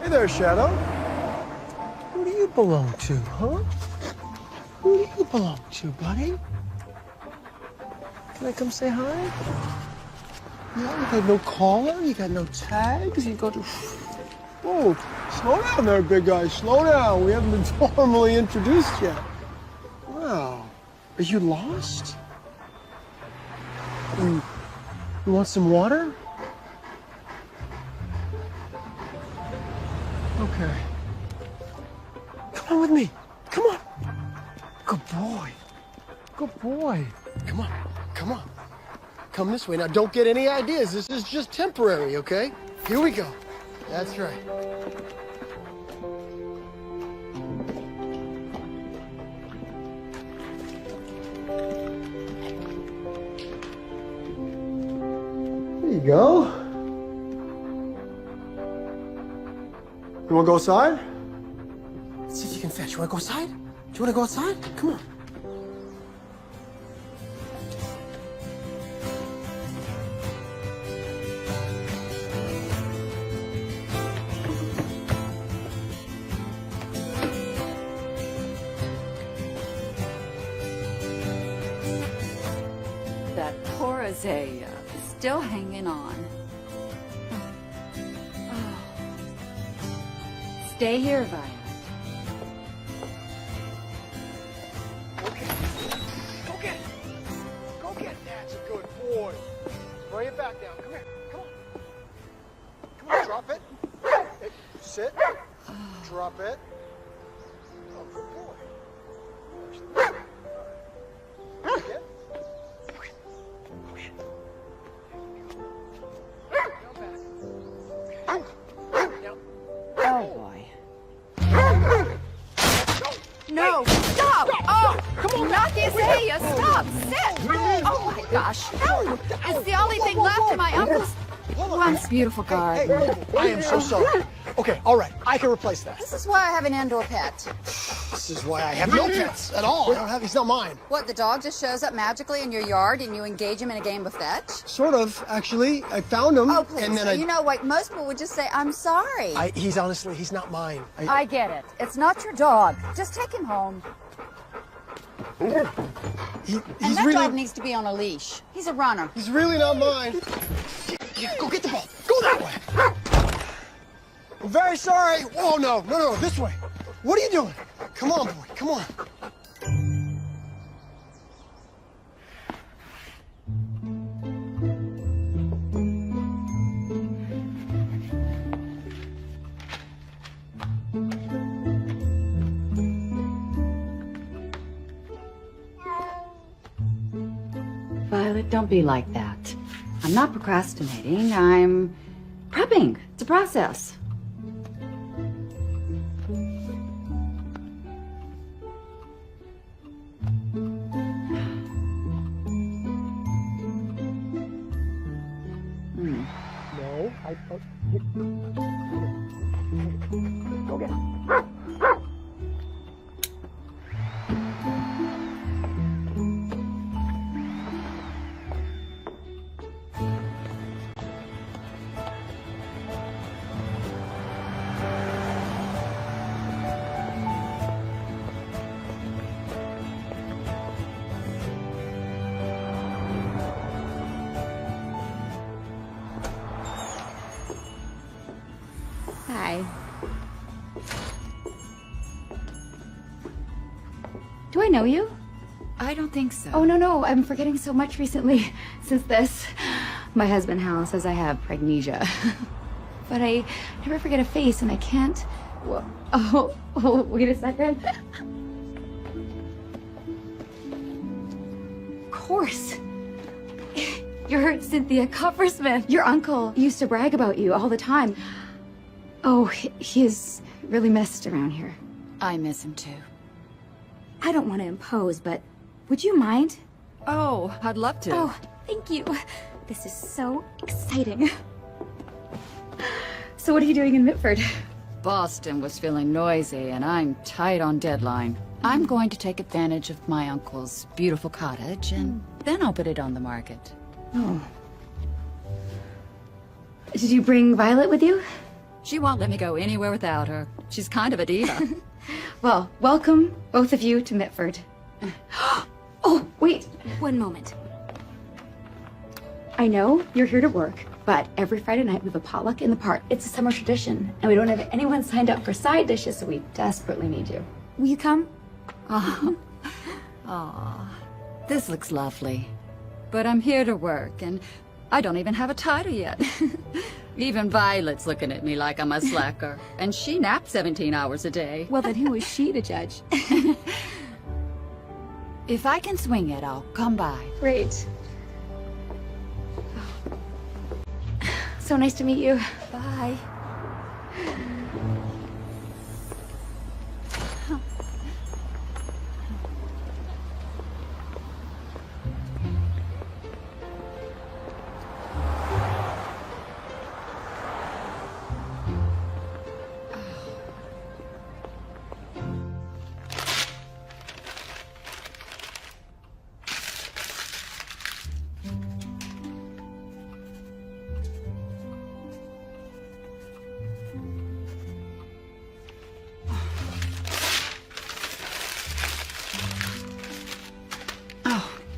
there, Shadow. Who do you belong to, huh? Who do you belong to, buddy? Can I come say hi? No, you got no collar, you got no tags, you got to... Whoa, slow down there, big guy, slow down. We haven't been formally introduced yet. Wow, are you lost? You want some water? Okay. Come on with me. Come on. Good boy. Good boy. Come on. Come on. Come this way. Now, don't get any ideas. This is just temporary, okay? Here we go. That's right. There you go. You want to go outside? Let's see if you can fetch. You want to go outside? Do you want to go outside? Come on. That poor Azalea is still hanging on. Oh. Stay here, Violet. Go get it. Go get it. That's a good boy. Bring it back down. Come here. Come on. Come on, drop it. Hey, sit. Drop it. Oh, good boy. Again. Oh, boy. No, stop! Oh, come on, not the Azalea! Stop! Sit! Oh, my gosh, no! It's the only thing left in my uncle's once beautiful garden. I am so sorry. Okay, all right. I can replace that. This is why I have an indoor pet. This is why I have no pets at all. I don't have. He's not mine. What, the dog just shows up magically in your yard and you engage him in a game of fetch? Sort of, actually. I found him. Oh, please. And then You know, like, most people would just say, I'm sorry. He's honestly, he's not mine. I get it. It's not your dog. Just take him home. He's And that really, dog needs to be on a leash. He's a runner. he's really not mine. Go get the ball. Go that way. I'm very sorry. Oh, no, this way. What are you doing? Come on, boy, come on. Violet, don't be like that. I'm not procrastinating. I'm prepping. It's a process. No, go get it. Hi. Do I know you? I don't think so. Oh, no, I'm forgetting so much recently since this. My husband Hal says I have pragnesia. But I never forget a face and I can't... Whoa. Oh, wait a second. Of course. You're Cynthia Coppersmith. Your uncle used to brag about you all the time. Oh, he's really missed around here. I miss him too. I don't want to impose, but would you mind? Oh, I'd love to. Oh, thank you. This is so exciting. So what are you doing in Mitford? Boston was feeling noisy and I'm tight on deadline. I'm going to take advantage of my uncle's beautiful cottage and then I'll put it on the market. Oh. Did you bring Violet with you? She won't let me go anywhere without her. She's kind of a diva. Well, welcome, both of you, to Mitford. Oh, wait. One moment. I know you're here to work, but every Friday night we have a potluck in the park. It's a summer tradition, and we don't have anyone signed up for side dishes, so we desperately need you. Will you come? This looks lovely. But I'm here to work, and I don't even have a title yet. Even Violet's looking at me like I'm a slacker, and she naps 17 hours a day. Well, then who is she to judge? If I can swing it, I'll come by. Great. So nice to meet you. Bye.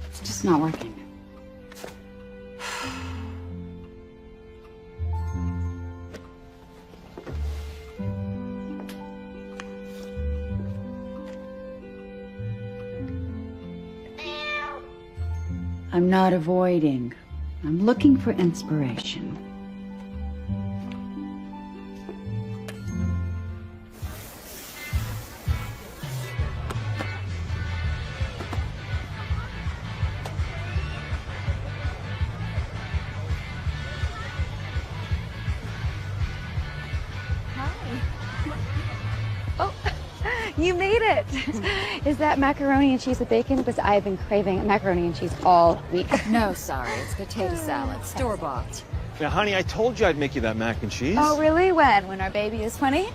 It's just not working. I'm not avoiding. I'm looking for inspiration. You made it! Is that macaroni and cheese with bacon? Because I've been craving macaroni and cheese all week. No, sorry. It's potato salad. Store-bought. Now, honey, I told you I'd make you that mac and cheese. Oh, really? When? When our baby is 20?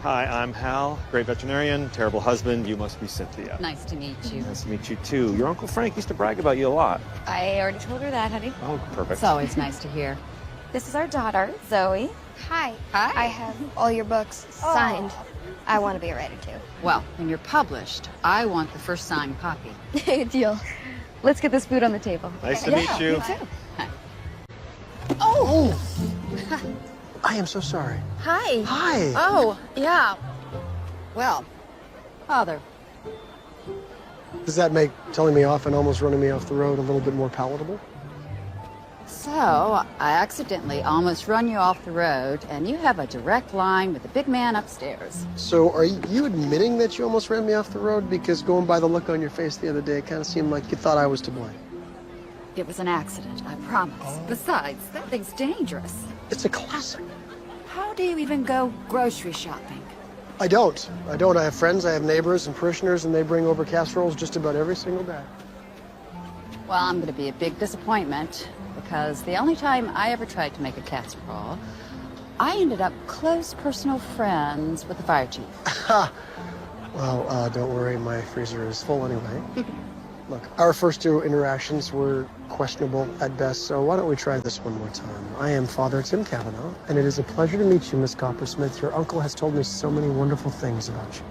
Hi, I'm Hal, great veterinarian, terrible husband. You must be Cynthia. Nice to meet you. Nice to meet you, too. Your Uncle Frank used to brag about you a lot. I already told her that, honey. Oh, perfect. It's always nice to hear. This is our daughter, Zoe. Hi. Hi. I have all your books signed. I want to be ready to. Well, when you're published, I want the first signed copy. Deal. Let's get this food on the table. Nice to meet you. Me too. Oh! I am so sorry. Hi. Hi. Oh, yeah. Well, Father, Does that make telling me off and almost running me off the road a little bit more palatable? so I accidentally almost run you off the road, and you have a direct line with the big man upstairs. So are you admitting that you almost ran me off the road? Because going by the look on your face the other day, it kind of seemed like you thought I was to blame. It was an accident, I promise. Besides, that thing's dangerous. It's a classic. How do you even go grocery shopping? I don't. I have friends, I have neighbors and parishioners, and they bring over casseroles just about every single day. Well, I'm going to be a big disappointment, because the only time I ever tried to make a casserole, I ended up close personal friends with the fire chief. Well, don't worry, my freezer is full anyway. Look, our first two interactions were questionable at best, so why don't we try this one more time? I am Father Tim Cavanaugh, and it is a pleasure to meet you, Miss Coppersmith. Your uncle has told me so many wonderful things about you.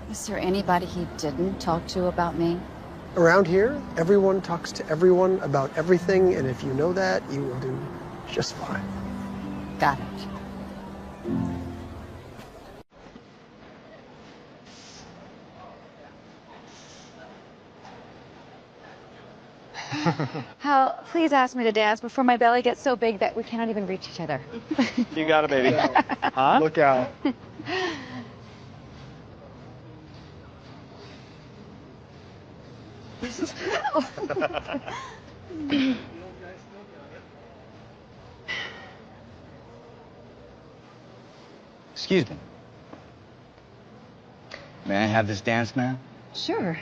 Is there anybody he didn't talk to about me? Around here, everyone talks to everyone about everything, and if you know that, you will do just fine. Got it. Hal, please ask me to dance before my belly gets so big that we cannot even reach each other. You got it, baby. Huh? Look out. Excuse me. May I have this dance, ma'am? Sure.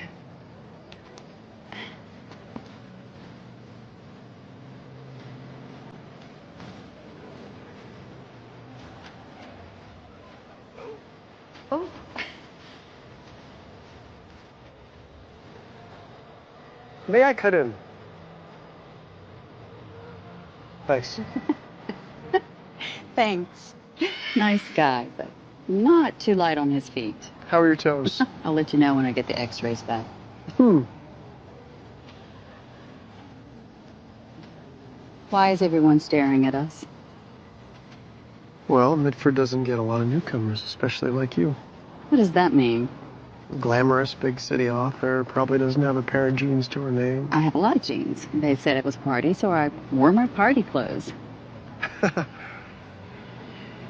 Oh. May I cut in? Thanks. Thanks. Nice guy, but not too light on his feet. How are your toes? I'll let you know when I get the x-rays back. Why is everyone staring at us? Well, Mitford doesn't get a lot of newcomers, especially like you. What does that mean? Glamorous big city author, probably doesn't have a pair of jeans to her name. I have a lot of jeans. They said it was a party, so I wore my party clothes.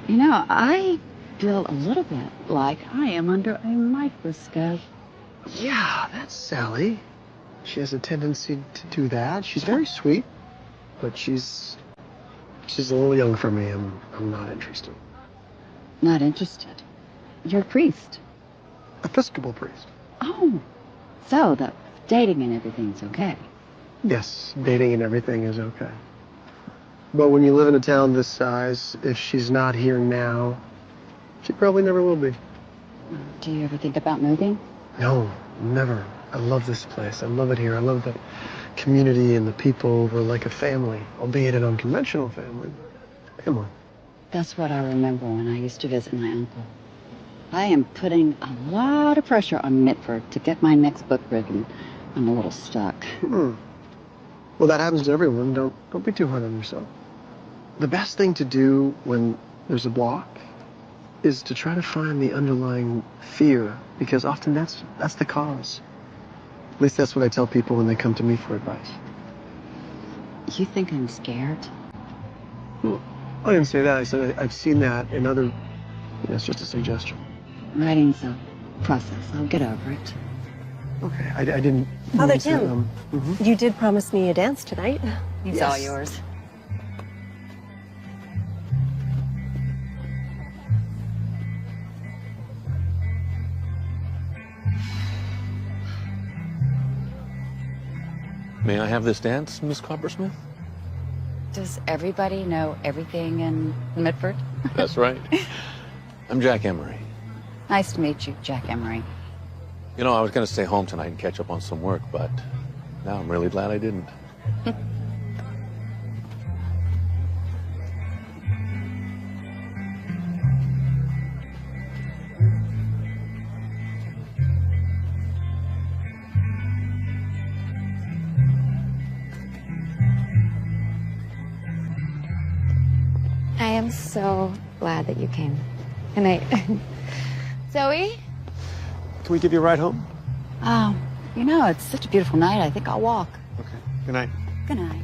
You know, I feel a little bit like I am under a microscope. Yeah, that's Sally. She has a tendency to do that. She's very sweet, but she's a little young for me. I'm not interested. Not interested. You're a priest. Episcopal priest. Oh, so the dating and everything's okay. Yes, dating and everything is okay. But when you live in a town this size, if she's not here now, she probably never will be. Do you ever think about moving? No, never. I love this place. I love it here. I love the community and the people. We're like a family, albeit an unconventional family. Come on. That's what I remember when I used to visit my uncle. I am putting a lot of pressure on Mitford to get my next book written. I'm a little stuck. Well, that happens to everyone. Don't be too hard on yourself. The best thing to do when there's a block is to try to find the underlying fear, because often that's the cause. At least that's what I tell people when they come to me for advice. You think I'm scared? Well, I didn't say that. I said I've seen that in other... It's just a suggestion. Writing's a process. I'll get over it. Okay, I didn't... Father mean to, Tim, you did promise me a dance tonight. It's all yours. May I have this dance, Miss Coppersmith? Does everybody know everything in Mitford? That's right. I'm Jack Emery. Nice to meet you, Jack Emery. You know, I was going to stay home tonight and catch up on some work, but now I'm really glad I didn't. I am so glad that you came. And Zoe? Can we give you a ride home? Oh, you know, it's such a beautiful night. I think I'll walk. Okay. Good night. Good night.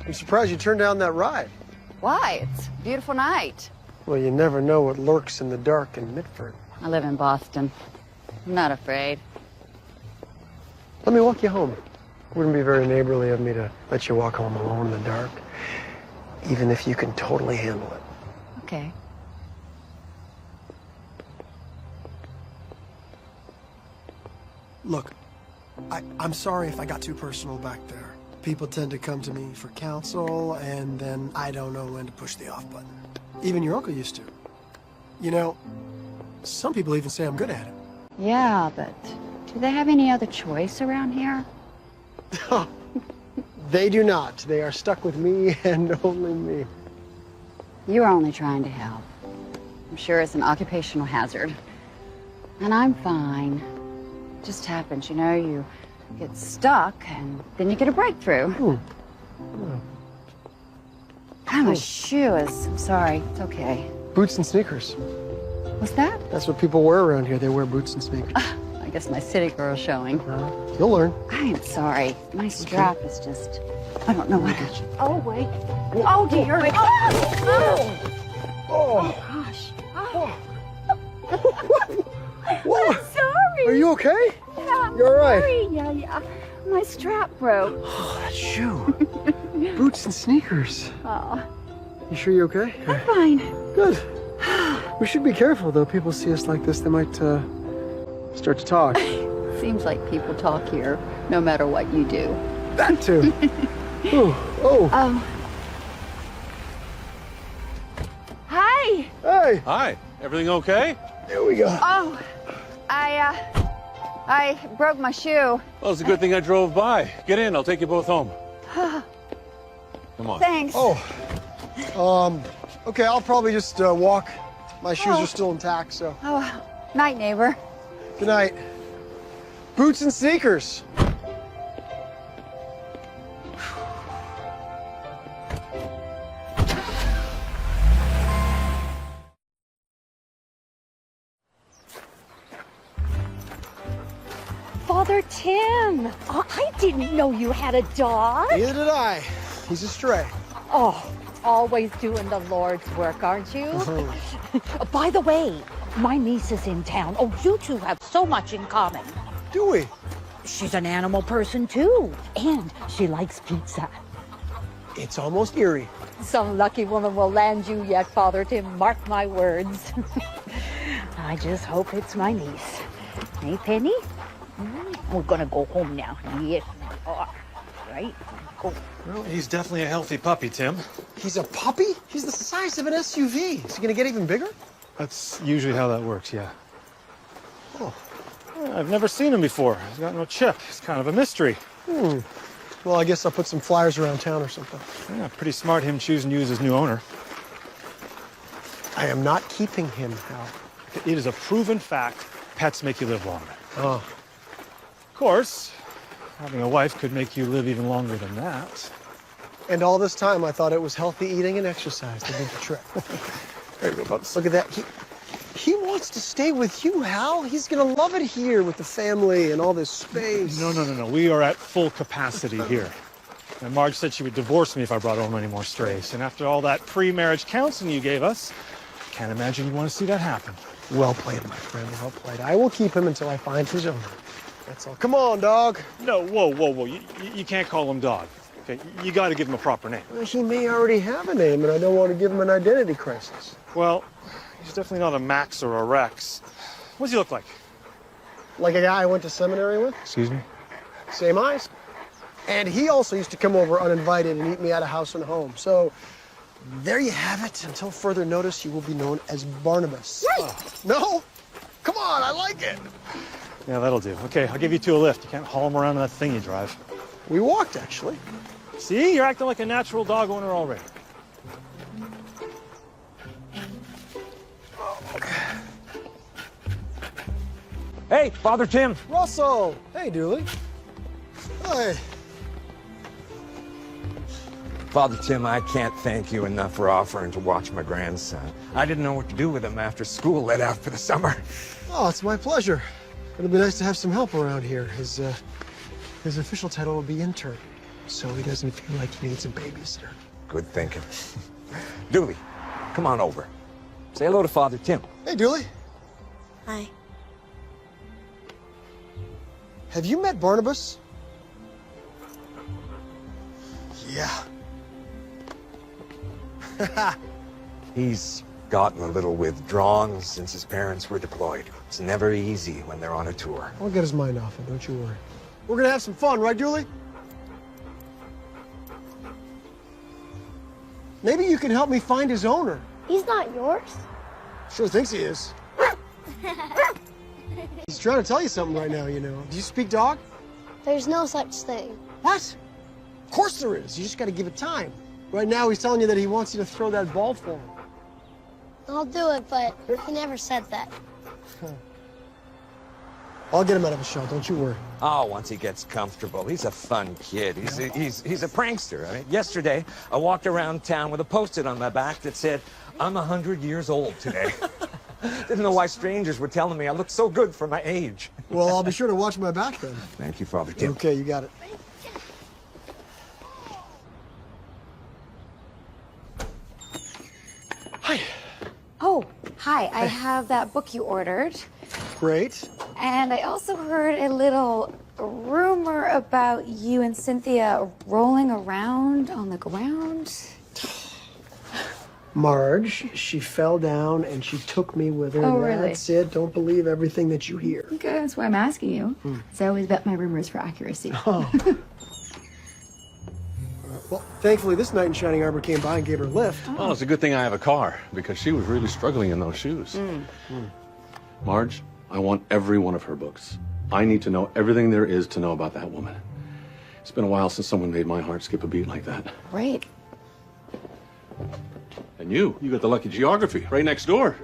I'm surprised you turned down that ride. Why? It's a beautiful night. Well, you never know what lurks in the dark in Mitford. I live in Boston. I'm not afraid. Let me walk you home. Wouldn't be very neighborly of me to let you walk home alone in the dark, even if you can totally handle it. Okay. Look, I'm sorry if I got too personal back there. People tend to come to me for counsel, and then I don't know when to push the off button. Even your uncle used to. You know, some people even say I'm good at it. Yeah, but do they have any other choice around here? They do not. They are stuck with me and only me. You're only trying to help. I'm sure it's an occupational hazard. And I'm fine. Just happens, you know, you get stuck and then you get a breakthrough. Ah, my shoe is, I'm sorry, it's okay. Boots and sneakers. What's that? That's what people wear around here. They wear boots and sneakers. I guess my city girl's showing. You'll learn. I am sorry. My strap is just, I don't know what to... Oh, wait. Oh, dear. Wait. Oh, gosh. Whoa. I'm sorry. Are you okay? Yeah, You're all right. sorry. Yeah. My strap broke. Oh, that shoe. Boots and sneakers. Oh, You sure you're okay? I'm fine. Good. We should be careful, though. People see us like this, they might start to talk. Seems like people talk here, no matter what you do. That too. Oh. Hi. Hey. Hi. Everything okay? There we go. Oh, I I broke my shoe. Well, it's a good thing I drove by. Get in, I'll take you both home. Come on. Thanks. Okay, I'll probably just walk. My shoes are still intact, so. Oh, night, neighbor. Good night. Boots and sneakers. Father Tim, oh, I didn't know you had a dog. Neither did I. He's a stray. Oh, always doing the Lord's work, aren't you? By the way, my niece is in town. Oh, you two have so much in common. Do we? She's an animal person, too. And she likes pizza. It's almost eerie. Some lucky woman will land you yet, Father Tim. Mark my words. I just hope it's my niece. Hey, Penny? We're gonna go home now. Yes, we are. Right? Go. Well, he's definitely a healthy puppy, Tim. He's a puppy? He's the size of an SUV. Is he gonna get even bigger? That's usually how that works, yeah. Oh. I've never seen him before. He's got no chip. It's kind of a mystery. Well, I guess I'll put some flyers around town or something. Yeah, pretty smart him choosing you as his new owner. I am not keeping him, Hal. It is a proven fact pets make you live longer. Oh. Of course, having a wife could make you live even longer than that. And all this time, I thought it was healthy eating and exercise that did the trick. Hey, robots. Look at that. He wants to stay with you, Hal. He's gonna love it here with the family and all this space. No. We are at full capacity here. And Marge said she would divorce me if I brought home any more strays. And after all that pre-marriage counseling you gave us, can't imagine you want to see that happen. Well played, my friend. Well played. I will keep him until I find his owner. That's all. Come on, dog. No, whoa. You can't call him dog. Okay, you got to give him a proper name. Well, he may already have a name, and I don't want to give him an identity crisis. Well, he's definitely not a Max or a Rex. What does he look like? Like a guy I went to seminary with? Excuse me? Same eyes. And he also used to come over uninvited and eat me out of house and home. So there you have it. Until further notice, you will be known as Barnabas. No? Come on, I like it. Yeah, that'll do. Okay, I'll give you two a lift. You can't haul him around in that thing you drive. We walked, actually. See? You're acting like a natural dog owner already. Hey, Father Tim. Russell! Hey, Dooley. Hey. Father Tim, I can't thank you enough for offering to watch my grandson. I didn't know what to do with him after school let out for the summer. Oh, it's my pleasure. It'll be nice to have some help around here. His official title will be intern, so he doesn't feel like he needs a babysitter. Good thinking. Dooley, come on over. Say hello to Father Tim. Hey, Dooley. Hi. Have you met Barnabas? Yeah. He's gotten a little withdrawn since his parents were deployed. It's never easy when they're on a tour. I'll get his mind off him, don't you worry. We're gonna have some fun, right, Dooley? Maybe you can help me find his owner. He's not yours. Sure thinks he is. He's trying to tell you something right now, you know. Do you speak dog? There's no such thing. What? Of course there is. You just gotta give it time. Right now, he's telling you that he wants you to throw that ball for him. I'll do it, but he never said that. I'll get him out of his shell, don't you worry. Oh, once he gets comfortable, he's a fun kid. He's a prankster. I mean, yesterday, I walked around town with a Post-it on my back that said, "I'm 100 years old today." Didn't know why strangers were telling me I looked so good for my age. Well, I'll be sure to watch my back then. Thank you, Father Tim. Okay, you got it. Hi. Oh, hi. I have that book you ordered. Great. And I also heard a little rumor about you and Cynthia rolling around on the ground. Marge, she fell down and she took me with her. Oh, really? That's it. Don't believe everything that you hear. Okay, that's why I'm asking you. So I always bet my rumors for accuracy. Oh. Well, thankfully, this knight in shining armor came by and gave her a lift. Oh, it's a good thing I have a car, because she was really struggling in those shoes. Marge, I want every one of her books. I need to know everything there is to know about that woman. It's been a while since someone made my heart skip a beat like that. Right. And you got the lucky geography right next door.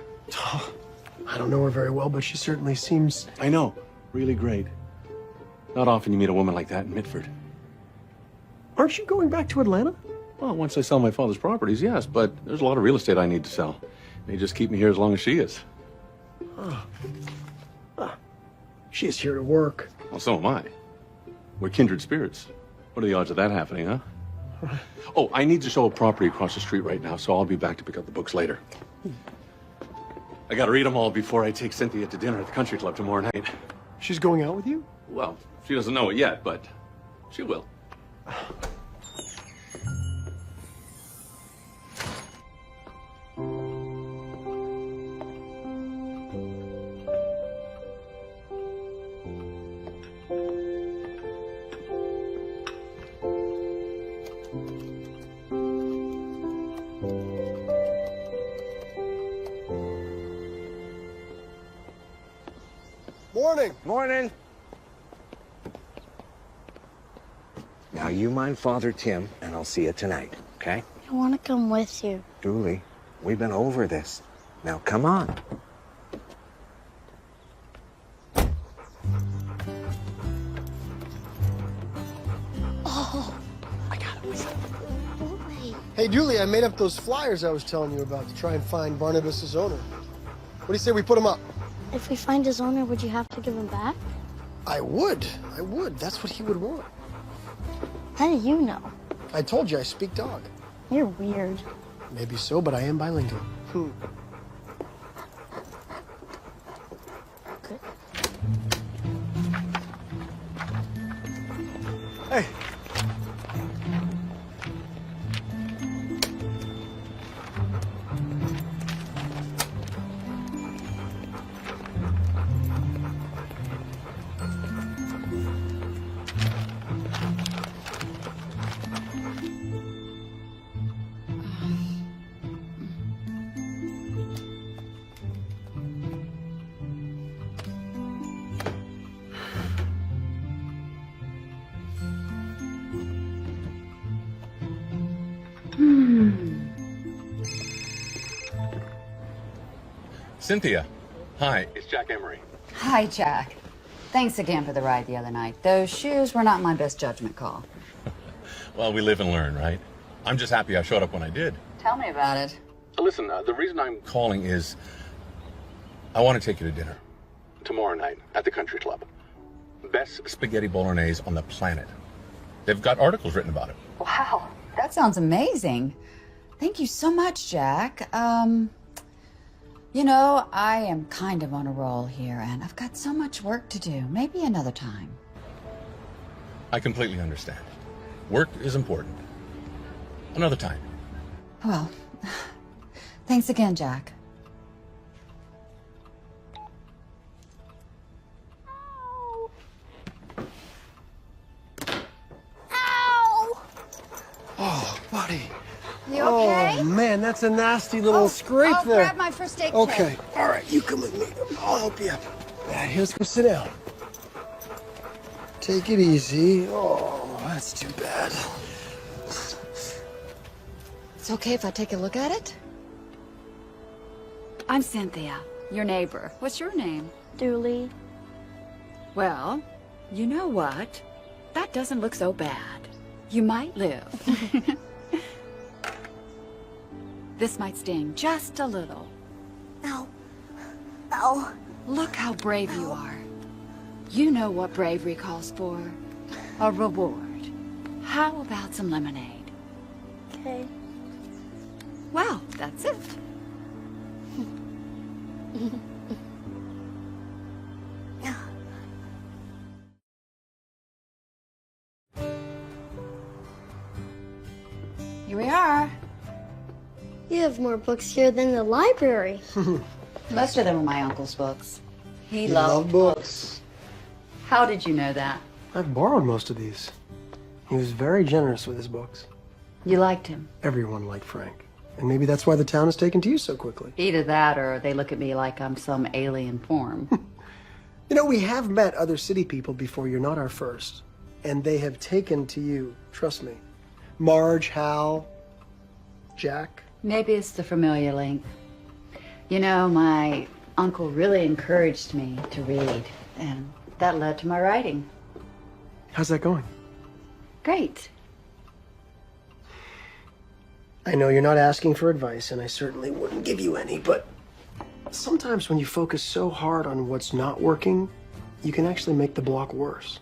I don't know her very well, but she certainly seems... I know. Really great. Not often you meet a woman like that in Mitford. Aren't you going back to Atlanta? Well, once I sell my father's properties, yes, but there's a lot of real estate I need to sell. May just keep me here as long as she is. She is here to work. Well, so am I. We're kindred spirits. What are the odds of that happening, huh? Oh, I need to show a property across the street right now, so I'll be back to pick up the books later. I gotta read them all before I take Cynthia to dinner at the country club tomorrow night. She's going out with you? Well, she doesn't know it yet, but she will. Morning. Morning. Now, you mind Father Tim, and I'll see you tonight, okay? I want to come with you. Dooley, we've been over this. Now, come on. Oh, I got it. boy. Hey, Dooley, I made up those flyers I was telling you about to try and find Barnabas's owner. What do you say we put them up? If we find his owner, would you have to give him back? I would. That's what he would want. How do you know? I told you I speak dog. You're weird. Maybe so, but I am bilingual. Good. Hey. Cynthia, hi, it's Jack Emery. Hi, Jack. Thanks again for the ride the other night. Those shoes were not my best judgment call. Well, we live and learn, right? I'm just happy I showed up when I did. Tell me about it. Listen, the reason I'm calling is I want to take you to dinner tomorrow night at the country club. Best spaghetti bolognese on the planet. They've got articles written about it. Wow, that sounds amazing. Thank you so much, Jack. You know, I am kind of on a roll here, and I've got so much work to do. Maybe another time. I completely understand. Work is important. Another time. Well, thanks again, Jack. Ow! Oh, buddy. You okay? Oh, man, that's a nasty little scrape I'll there. grab my first aid kit. Okay. All right, you come with me. I'll help you. Yeah, here's go sit down. Take it easy. Oh, that's too bad. It's okay if I take a look at it? I'm Cynthia, your neighbor. What's your name? Dooley. Well, you know what? That doesn't look so bad. You might live. This might sting just a little. Ow. Ow. Look how brave you are. You know what bravery calls for. A reward. How about some lemonade? Okay. Well, that's it. Here we are. You have more books here than the library. Most of them are my uncle's books. He You loved love books. How did you know that? I've borrowed most of these. He was very generous with his books. You liked him. Everyone liked Frank. And maybe that's why the town has taken to you so quickly. Either that or they look at me like I'm some alien form. You know, we have met other city people before. You're not our first. And they have taken to you, trust me. Marge, Hal, Jack. Maybe it's the familiar link. You know, my uncle really encouraged me to read, and that led to my writing. How's that going? Great. I know you're not asking for advice, and I certainly wouldn't give you any, but sometimes when you focus so hard on what's not working, you can actually make the block worse.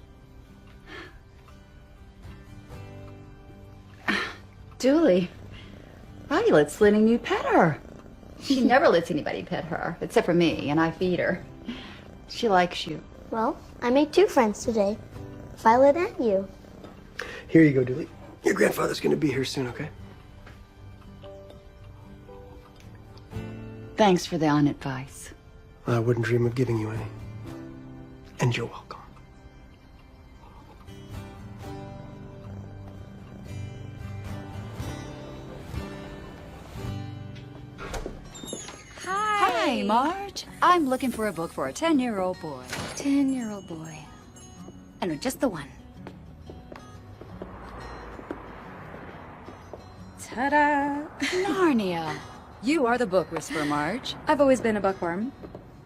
Julie, Violet's letting you pet her. She never lets anybody pet her, except for me, and I feed her. She likes you. Well, I made 2 friends today. Violet and you. Here you go, Dooley. Your grandfather's gonna be here soon, okay? Thanks for the advice. I wouldn't dream of giving you any. And you're welcome. Hi, Marge. I'm looking for a book for a 10-year-old boy. 10-year-old boy. I know just the one. Ta-da! Narnia. You are the book whisperer, Marge. I've always been a bookworm.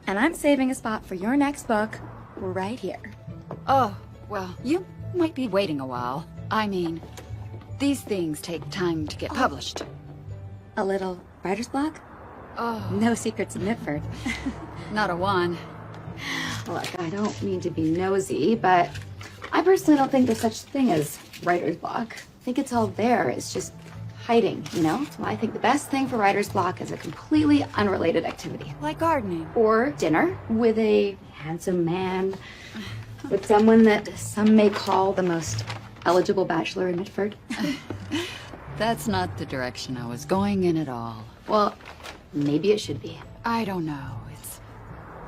And I'm saving a spot for your next book right here. Oh, well, you might be waiting a while. I mean, these things take time to get published. A little writer's block? Oh, No secrets in Mitford. not a one. Look, I don't mean to be nosy, but I personally don't think there's such thing as writer's block. I think it's all there. It's just hiding, you know? So I think the best thing for writer's block is a completely unrelated activity. Like gardening. Or dinner with a handsome man, with someone that some may call the most eligible bachelor in Mitford. That's not the direction I was going in at all. Well, maybe it should be. I don't know. It's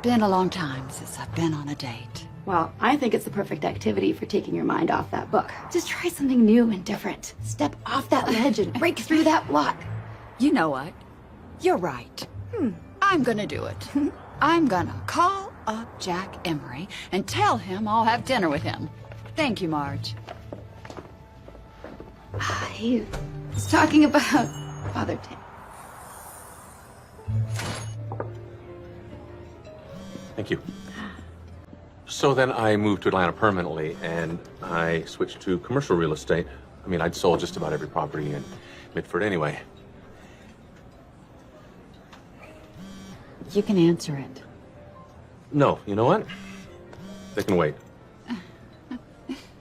been a long time since I've been on a date. Well, I think it's the perfect activity for taking your mind off that book. Just try something new and different. Step off that ledge and break through that block. You know what? You're right. I'm gonna do it. I'm gonna call up Jack Emery and tell him I'll have dinner with him. Thank you, Marge. He was talking about Father Tim. Thank you. So then I moved to Atlanta permanently, and I switched to commercial real estate. I mean, I'd sold just about every property in Mitford anyway. You can answer it. No, you know what? They can wait.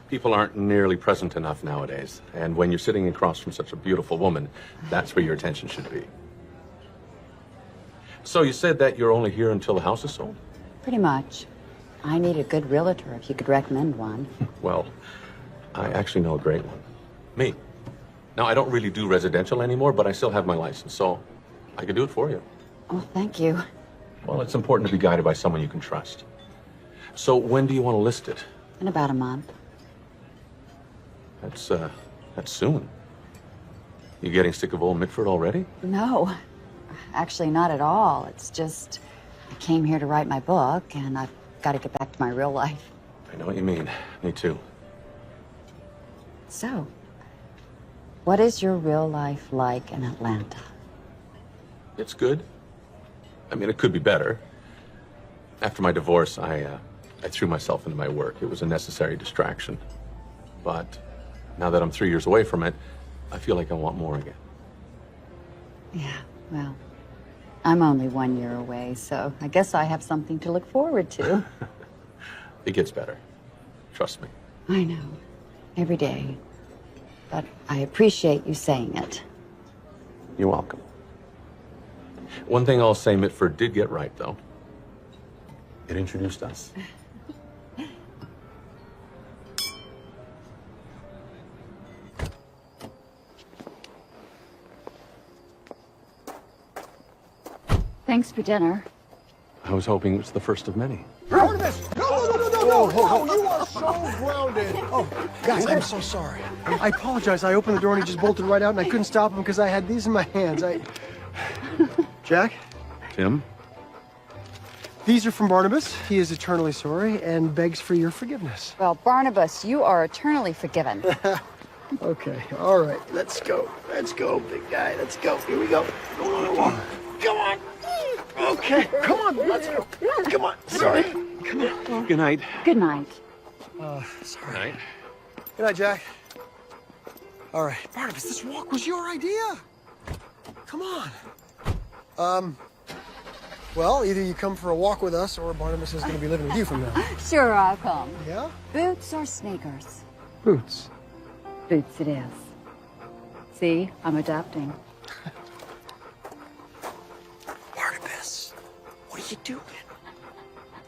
People aren't nearly present enough nowadays, and when you're sitting across from such a beautiful woman, that's where your attention should be. So you said that you're only here until the house is sold? Pretty much. I need a good realtor if you could recommend one. Well, I actually know a great one. Me. Now, I don't really do residential anymore, but I still have my license, so I could do it for you. Oh, thank you. Well, it's important to be guided by someone you can trust. So when do you want to list it? In about a month. That's soon. You getting sick of old Mitford already? No, actually not at all. It's just I came here to write my book, and I've got to get back to my real life. I know what you mean. Me too. So, what is your real life like in Atlanta? It's good. I mean, it could be better. After my divorce, I threw myself into my work. It was a necessary distraction. But now that I'm 3 years away from it, I feel like I want more again. Yeah, well, I'm only 1 year away, so I guess I have something to look forward to. It gets better. Trust me. I know, every day. But I appreciate you saying it. You're welcome. One thing I'll say Mitford did get right, though. It introduced us. Thanks for dinner. I was hoping it was the first of many. Artemis! No, you are so grounded. Oh, guys, I'm so sorry. I apologize. I opened the door and he just bolted right out and I couldn't stop him because I had these in my hands. Jack? Tim? These are from Barnabas. He is eternally sorry and begs for your forgiveness. Well, Barnabas, you are eternally forgiven. Okay, all right, let's go. Let's go, big guy. Let's go. Here we go. Go on a walk. Come on. Okay, come on. Let's go. Come on. Sorry. Come on. Good night. Good night. Sorry. Good night. Good night, Jack. All right, Barnabas, this walk was your idea. Come on. Well, either you come for a walk with us or Barnabas is going to be living with you from now on. Sure, I'll come. Yeah? Boots or sneakers? Boots. Boots it is. See, I'm adapting. Barnabas, what are you doing?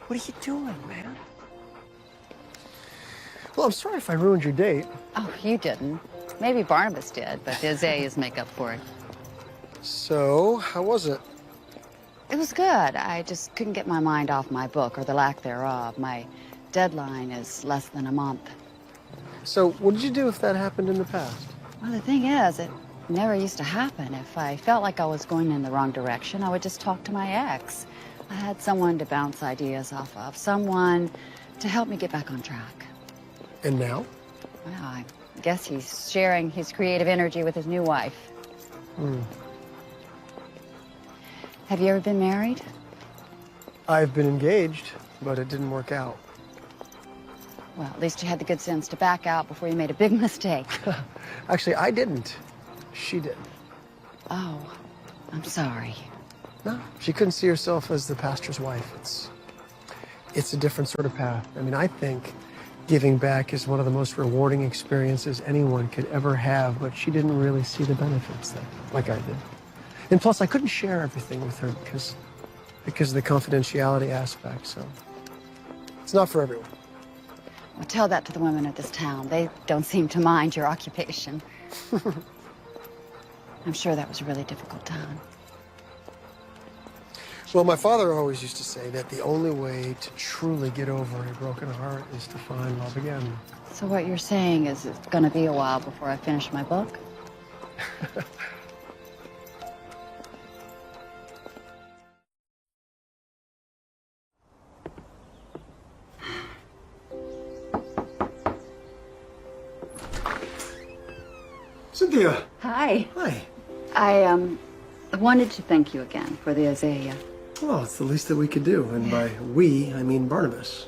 What are you doing, man? Well, I'm sorry if I ruined your date. Oh, you didn't. Maybe Barnabas did, but the azaleas make up for it. So, how was it? It was good. I just couldn't get my mind off my book, or the lack thereof. My deadline is less than a month. So, what did you do if that happened in the past? Well, the thing is, it never used to happen. If I felt like I was going in the wrong direction, I would just talk to my ex. I had someone to bounce ideas off of, someone to help me get back on track. And now? Well, I guess he's sharing his creative energy with his new wife. Have you ever been married? I've been engaged, but it didn't work out. Well, at least you had the good sense to back out before you made a big mistake. Actually, I didn't. She did. Oh, I'm sorry. No, she couldn't see herself as the pastor's wife. It's a different sort of path. I mean, I think giving back is one of the most rewarding experiences anyone could ever have, but she didn't really see the benefits like I did. And plus, I couldn't share everything with her because of the confidentiality aspect, so it's not for everyone. Well, tell that to the women of this town. They don't seem to mind your occupation. I'm sure that was a really difficult time. Well, my father always used to say that the only way to truly get over a broken heart is to find love again. So what you're saying is it's going to be a while before I finish my book? Cynthia! Hi. Hi. I wanted to thank you again for the azalea. Well, it's the least that we could do, and by we, I mean Barnabas.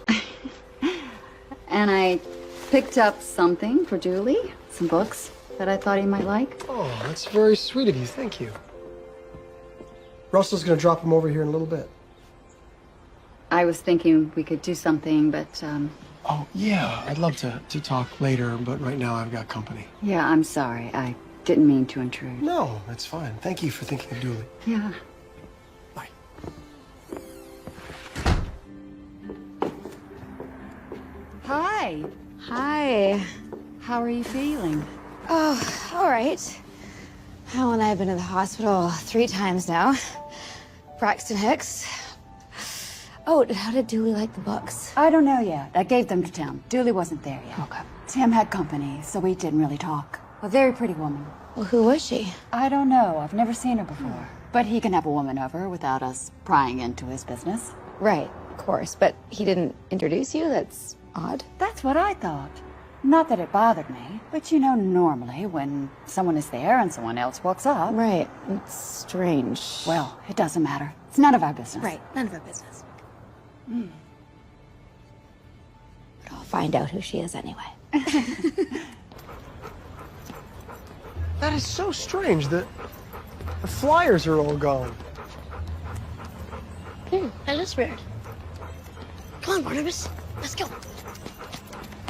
And I picked up something for Julie, some books that I thought he might like. Oh, that's very sweet of you. Thank you. Russell's going to drop him over here in a little bit. I was thinking we could do something, but, Oh, yeah. I'd love to talk later, but right now I've got company. yeah, I'm sorry. I didn't mean to intrude. No, that's fine. Thank you for thinking of Julie. Yeah. Bye. Hi. Hi. How are you feeling? Oh, all right. Hal and I have been to the hospital 3 times now. Braxton Hicks. Oh, how did Dooley like the books? I don't know yet. I gave them to Tim. Dooley wasn't there yet. Okay. Tim had company, so we didn't really talk. A very pretty woman. Well, who was she? I don't know. I've never seen her before. But he can have a woman over without us prying into his business. Right, of course. But he didn't introduce you? That's odd. That's what I thought. Not that it bothered me, but you know, normally when someone is there and someone else walks up. Right. It's strange. Well, it doesn't matter. It's none of our business. Right. None of our business. But I'll find out who she is anyway. That is so strange that the flyers are all gone. That is weird. Come on, Barnabas. Let's go.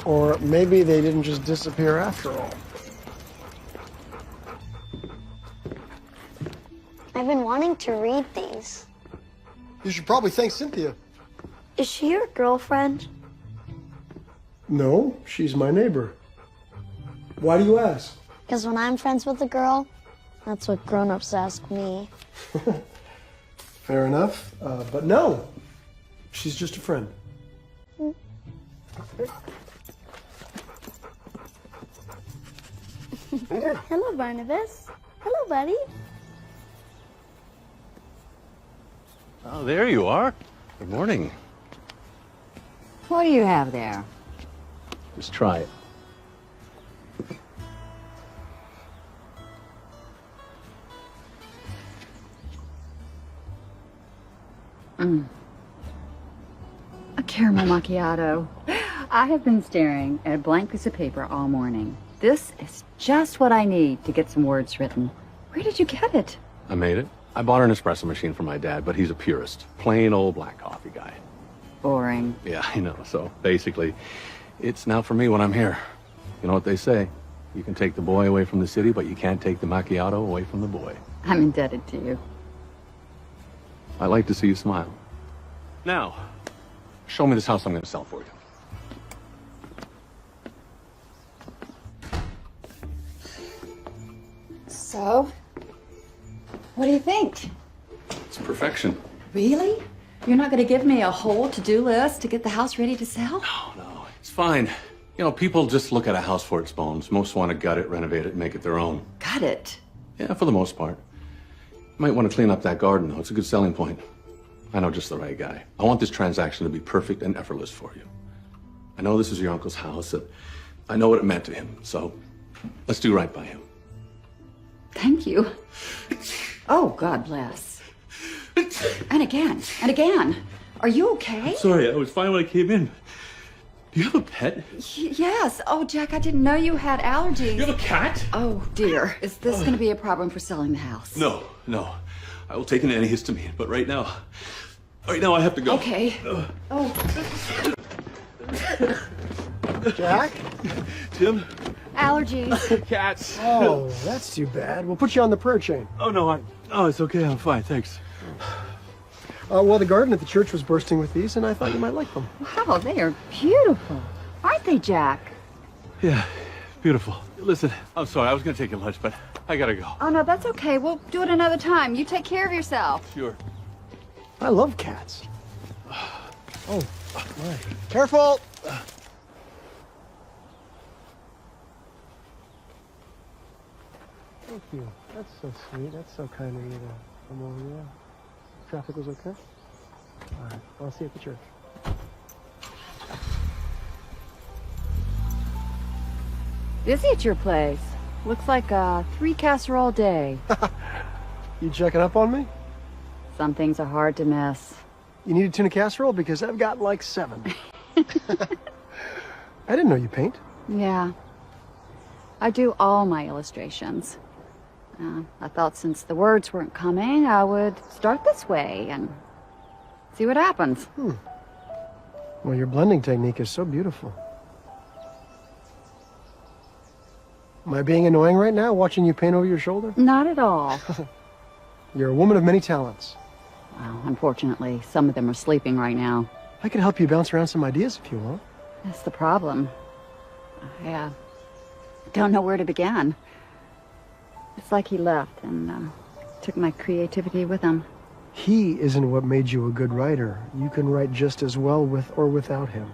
Or maybe they didn't just disappear after all. I've been wanting to read these. You should probably thank Cynthia. Is she your girlfriend? No, she's my neighbor. Why do you ask? Because when I'm friends with a girl, that's what grown-ups ask me. Fair enough. But no, she's just a friend. Hello, Barnabas. Hello, buddy. Oh, there you are. Good morning. What do you have there? Just try it. A caramel macchiato. I have been staring at a blank piece of paper all morning. This is just what I need to get some words written. Where did you get it? I made it. I bought an espresso machine for my dad, but he's a purist. Plain old black coffee guy. Boring. Yeah, I know. So basically, it's now for me when I'm here. You know what they say? You can take the boy away from the city, but you can't take the macchiato away from the boy. I'm indebted to you. I like to see you smile. Now, show me this house I'm going to sell for you. So, what do you think? It's perfection. Really? You're not going to give me a whole to-do list to get the house ready to sell? No, it's fine. You know, people just look at a house for its bones. Most want to gut it, renovate it, and make it their own. Got it. Yeah, for the most part. You might want to clean up that garden, though. It's a good selling point. I know just the right guy. I want this transaction to be perfect and effortless for you. I know this is your uncle's house, and I know what it meant to him, so let's do right by him. Thank you. Oh, God bless. And again, and again. Are you okay? Sorry, I was fine when I came in. Do you have a pet? Yes. Oh, Jack, I didn't know you had allergies. You have a cat? Oh, dear. Is this going to be a problem for selling the house? No. I will take an antihistamine, but right now I have to go. Okay. Oh. Jack? Tim? Allergies. Cats. Oh, that's too bad. We'll put you on the prayer chain. Oh, no, it's okay. I'm fine. Thanks. Well, the garden at the church was bursting with these, and I thought you might like them. Wow, they are beautiful. Aren't they, Jack? Yeah, beautiful. Listen, I'm sorry. I was going to take your lunch, but I got to go. Oh, no, that's okay. We'll do it another time. You take care of yourself. Sure. I love cats. Oh, my. Careful! Thank you. That's so sweet. That's so kind of you to come over here. Traffic was okay? All right. I'll see you at the church. Busy at your place. Looks like a 3-casserole day. You checking up on me? Some things are hard to miss. You need a tuna casserole? Because I've got like 7. I didn't know you paint. Yeah. I do all my illustrations. I thought since the words weren't coming, I would start this way and see what happens. Well, your blending technique is so beautiful. Am I being annoying right now, watching you paint over your shoulder? Not at all. You're a woman of many talents. Well, unfortunately, some of them are sleeping right now. I could help you bounce around some ideas if you want. That's the problem. I don't know where to begin. It's like he left and took my creativity with him. He isn't what made you a good writer. You can write just as well with or without him.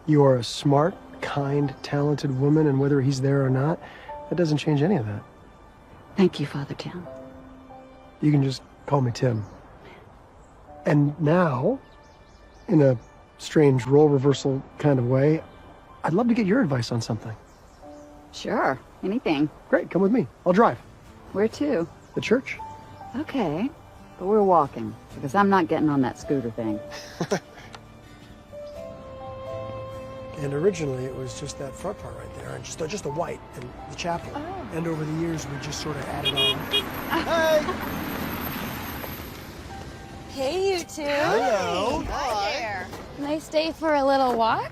You are a smart, kind, talented woman, and whether he's there or not, that doesn't change any of that. Thank you, Father Tim. You can just call me Tim. And now, in a strange role reversal kind of way, I'd love to get your advice on something. Sure, anything. Great, come with me. I'll drive. Where to? The church. Okay, but we're walking, because I'm not getting on that scooter thing. And originally it was just that front part right there, and just the white and the chapel. Oh. And over the years we just sort of added on. Hey! Hey, you two. Hello. Hi there. Nice day for a little walk?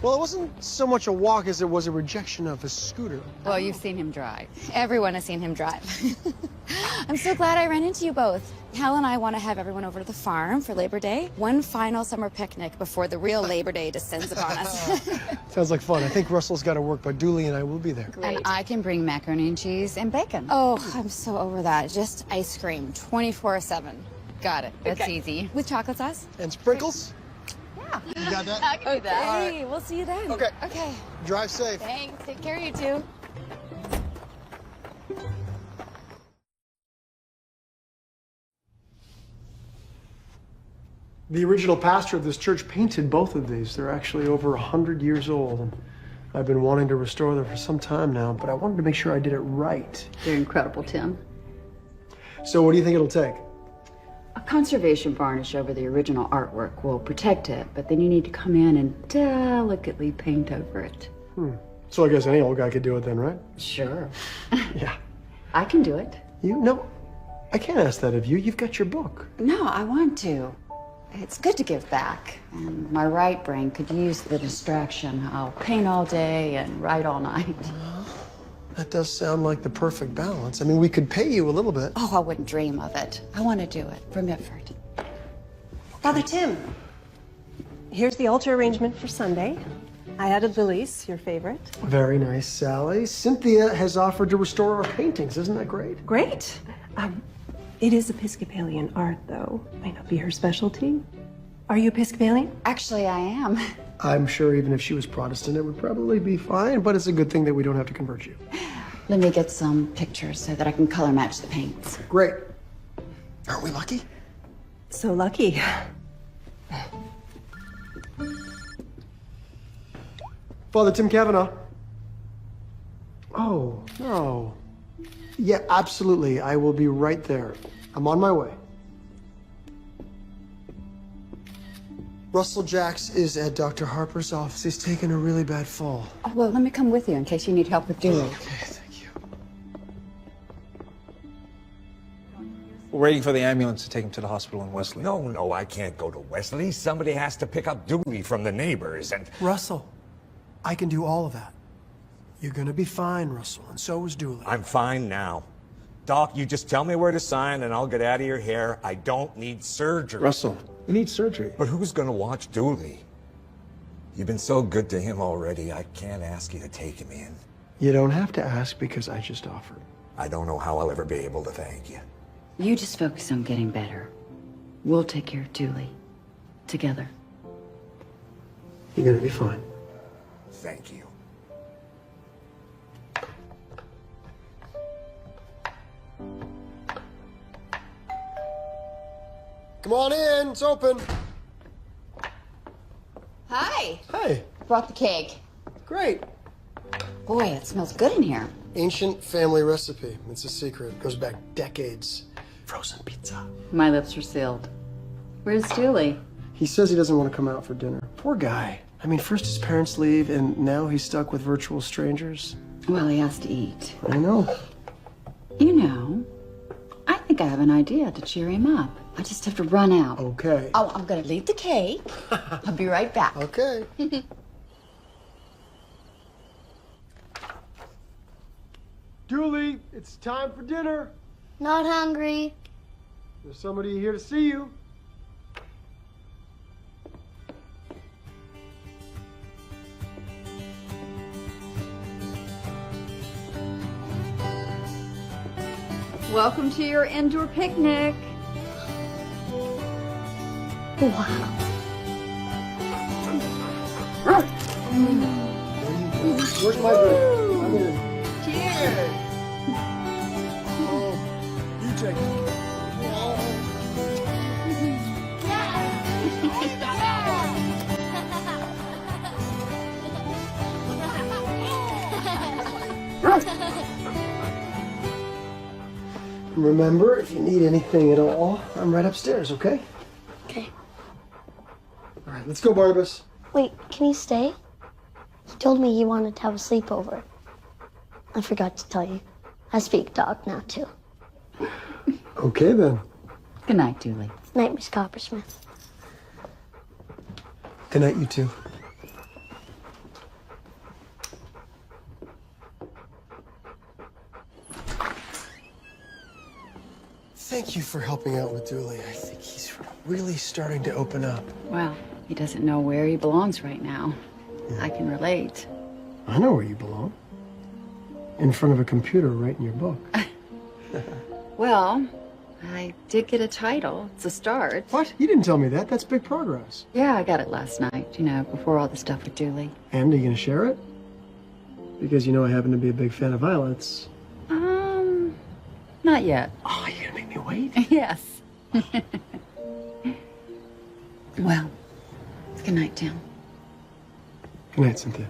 Well, it wasn't so much a walk as it was a rejection of a scooter. Well, you've seen him drive. Everyone has seen him drive. I'm so glad I ran into you both. Hal and I want to have everyone over to the farm for Labor Day. One final summer picnic before the real Labor Day descends upon us. Sounds like fun. I think Russell's got to work, but Dooley and I will be there. And I can bring macaroni and cheese and bacon. Oh, I'm so over that. Just ice cream, 24/7. Got it. That's easy. With chocolate sauce? And sprinkles? Yeah. You got that? I can do that. Hey, we'll see you then. Okay. Okay. Drive safe. Thanks. Take care, you two. The original pastor of this church painted both of these. They're actually over 100 years old. And I've been wanting to restore them for some time now, but I wanted to make sure I did it right. They're incredible, Tim. So what do you think it'll take? A conservation varnish over the original artwork will protect it, but then you need to come in and delicately paint over it. So I guess any old guy could do it then, right? Sure. Yeah. I can do it. You? No, I can't ask that of you. You've got your book. No, I want to. It's good to give back, and my right brain could use the distraction. I'll paint all day and write all night. That does sound like the perfect balance. I mean, we could pay you a little bit. Oh, I wouldn't dream of it. I want to do it from Mitford. Father Tim, here's the altar arrangement for Sunday. I added Lily's, your favorite. Very nice, Sally. Cynthia has offered to restore our paintings. Isn't that great? Great. It is Episcopalian art, though. May not be her specialty. Are you Episcopalian? Actually, I am. I'm sure even if she was Protestant, it would probably be fine, but it's a good thing that we don't have to convert you. Let me get some pictures so that I can color match the paints. Great. Aren't we lucky? So lucky. Father Tim Kavanaugh. Oh, no. Yeah, absolutely. I will be right there. I'm on my way. Russell Jacks is at Dr. Harper's office. He's taken a really bad fall. Oh, well, let me come with you in case you need help with Dewey. Okay, thank you. We're waiting for the ambulance to take him to the hospital in Wesley. No, I can't go to Wesley. Somebody has to pick up Dooley from the neighbors, and... Russell, I can do all of that. You're gonna be fine, Russell, and so is Dooley. I'm fine now. Doc, you just tell me where to sign and I'll get out of your hair. I don't need surgery. Russell, you need surgery. But who's gonna watch Dooley? You've been so good to him already, I can't ask you to take him in. You don't have to ask because I just offered. I don't know how I'll ever be able to thank you. You just focus on getting better. We'll take care of Dooley. Together. You're gonna be fine. Thank you. Come on in, it's open. Hi. Hey, Brought the cake. great. Boy, it smells good in here. Ancient family recipe. It's a secret. Goes back decades. Frozen pizza. My lips are sealed. Where's Dooley? He says he doesn't want to come out for dinner. Poor guy. I mean, first his parents leave, and now he's stuck with virtual strangers. Well, he has to eat. I know. You know, I think I have an idea to cheer him up. I just have to run out. Okay. Oh, I'm gonna leave the cake. I'll be right back. Okay. Dooley, it's time for dinner. Not hungry. There's somebody here to see you. Welcome to your indoor picnic. Wow. Where's my drink? I'm in. Cheers. Oh, you take it. Remember, if you need anything at all, I'm right upstairs, okay? Okay. All right, let's go, Barnabas. Wait, can you stay? He told me he wanted to have a sleepover. I forgot to tell you. I speak dog now, too. Okay, then. Good night, Dooley. Night, Miss Coppersmith. Good night, you two. Thank you for helping out with Dooley. I think he's really starting to open up. Well, he doesn't know where he belongs right now. Yeah. I can relate. I know where you belong. In front of a computer writing your book. Well, I did get a title. It's a start. What? You didn't tell me that. That's big progress. Yeah, I got it last night, you know, before all the stuff with Dooley. And are you going to share it? Because you know I happen to be a big fan of violets. Not yet. Oh, you're going to make me wait? Yes. Well, good night, Tim. Good night, Cynthia.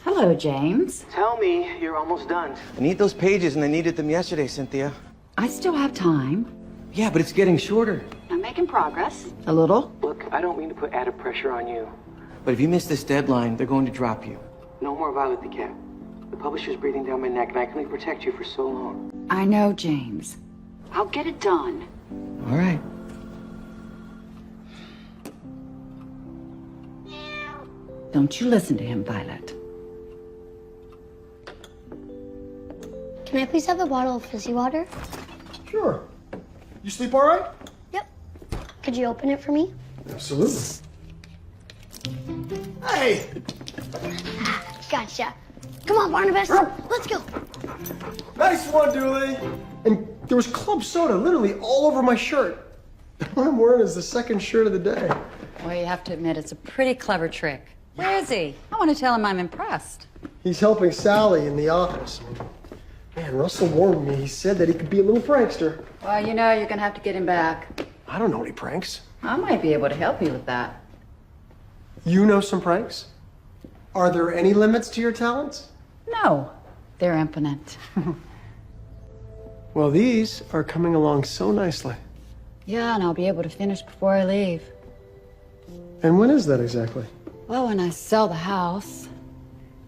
Hello, James. Tell me you're almost done. I need those pages, and I needed them yesterday, Cynthia. I still have time. Yeah, but it's getting shorter. I'm making progress. A little. Look, I don't mean to put added pressure on you, but if you miss this deadline, they're going to drop you. No more Violet the Cat. The publisher's breathing down my neck, and I can only protect you for so long. I know, James. I'll get it done. All right. Don't you listen to him, Violet. Can I please have a bottle of fizzy water? Sure. You sleep all right? Yep. Could you open it for me? Absolutely. Hey! Gotcha. Come on, Barnabas. Let's go. Nice one, Dooley. And there was club soda literally all over my shirt. What I'm wearing is the second shirt of the day. Well, you have to admit, it's a pretty clever trick. Where is he? I want to tell him I'm impressed. He's helping Sally in the office. Man, Russell warned me. He said that he could be a little prankster. Well, you know, you're going to have to get him back. I don't know any pranks. I might be able to help you with that. You know some pranks? Are there any limits to your talents? No, they're infinite. Well, these are coming along so nicely. Yeah, and I'll be able to finish before I leave. And when is that exactly? Well, when I sell the house.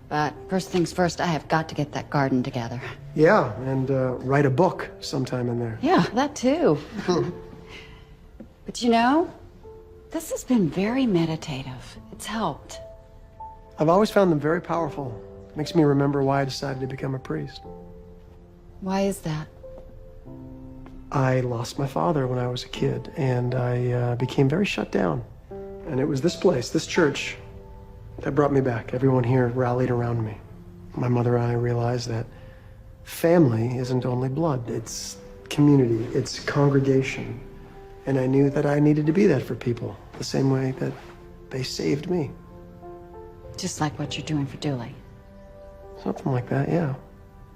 But first things first, I have got to get that garden together. Yeah, and write a book sometime in there. Yeah, that too. But you know, this has been very meditative. It's helped. I've always found them very powerful. Makes me remember why I decided to become a priest. Why is that? I lost my father when I was a kid, and I became very shut down. And it was this place, this church, that brought me back. Everyone here rallied around me. My mother and I realized that family isn't only blood, it's community, it's congregation. And I knew that I needed to be that for people, the same way that they saved me. Just like what you're doing for Dooley. Something like that, yeah.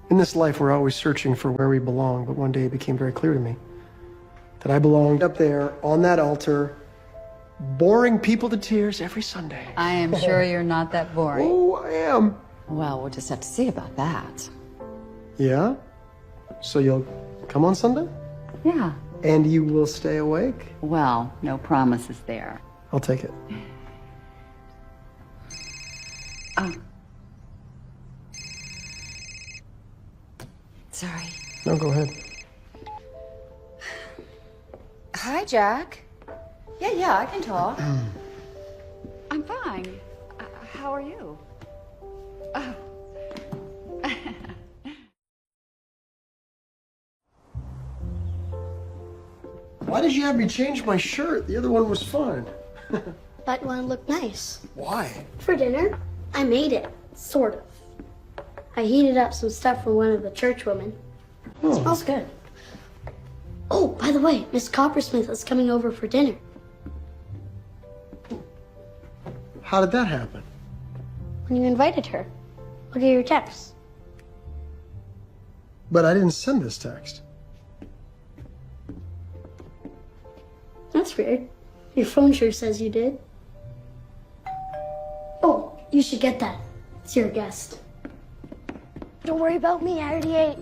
In this life, we're always searching for where we belong, but one day it became very clear to me that I belonged up there on that altar, boring people to tears every Sunday. I am sure you're not that boring. Oh, I am. Well, we'll just have to see about that. Yeah? So you'll come on Sunday? Yeah. And you will stay awake? Well, no promises there. I'll take it. Oh. Sorry. No, go ahead. Hi, Jack. Yeah, I can talk. I'm fine. How are you? Oh. Why did you have me change my shirt? The other one was fine. Thought you want to look nice. Why? For dinner, I made it, sort of. I heated up some stuff for one of the church women. It smells good. Oh, by the way, Miss Coppersmith is coming over for dinner. How did that happen? When you invited her. Look at your text. But I didn't send this text. That's weird. Your phone sure says you did. Oh, you should get that. It's your guest. Don't worry about me, I already ate.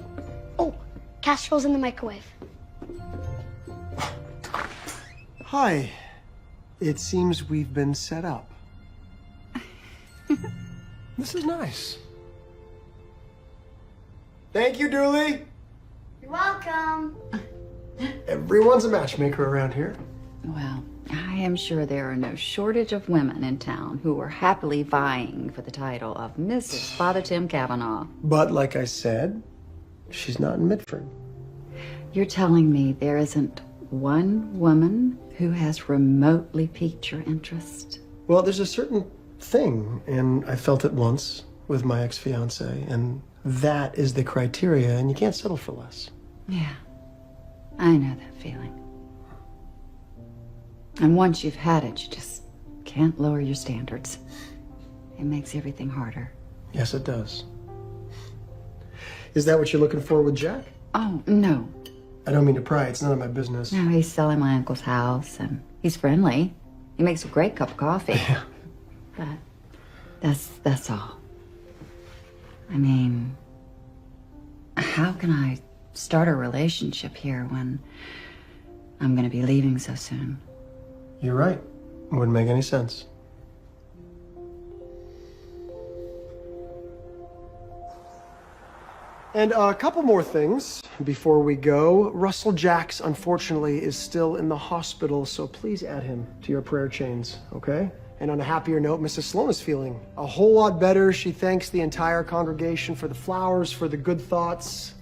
Oh, casserole's in the microwave. Hi. It seems we've been set up. This is nice. Thank you, Dooley. You're welcome. Everyone's a matchmaker around here. Well, I am sure there are no shortage of women in town who are happily vying for the title of Mrs. Father Tim Cavanaugh. But like I said, she's not in Mitford. You're telling me there isn't one woman who has remotely piqued your interest? Well, there's a certain thing, and I felt it once with my ex-fiance, and That is the criteria, and you can't settle for less. Yeah, I know that feeling. And once you've had it, you just can't lower your standards. It makes everything harder. Yes, it does. Is that what you're looking for with Jack? Oh, no. I don't mean to pry. It's none of my business. No, he's selling my uncle's house, and he's friendly. He makes a great cup of coffee. Yeah. But that's all. I mean, how can I start a relationship here when I'm going to be leaving so soon? You're right. Wouldn't make any sense. And a couple more things before we go. Russell Jacks, unfortunately, is still in the hospital, so please add him to your prayer chains, okay? And on a happier note, Mrs. Sloan is feeling a whole lot better. She thanks the entire congregation for the flowers, for the good thoughts.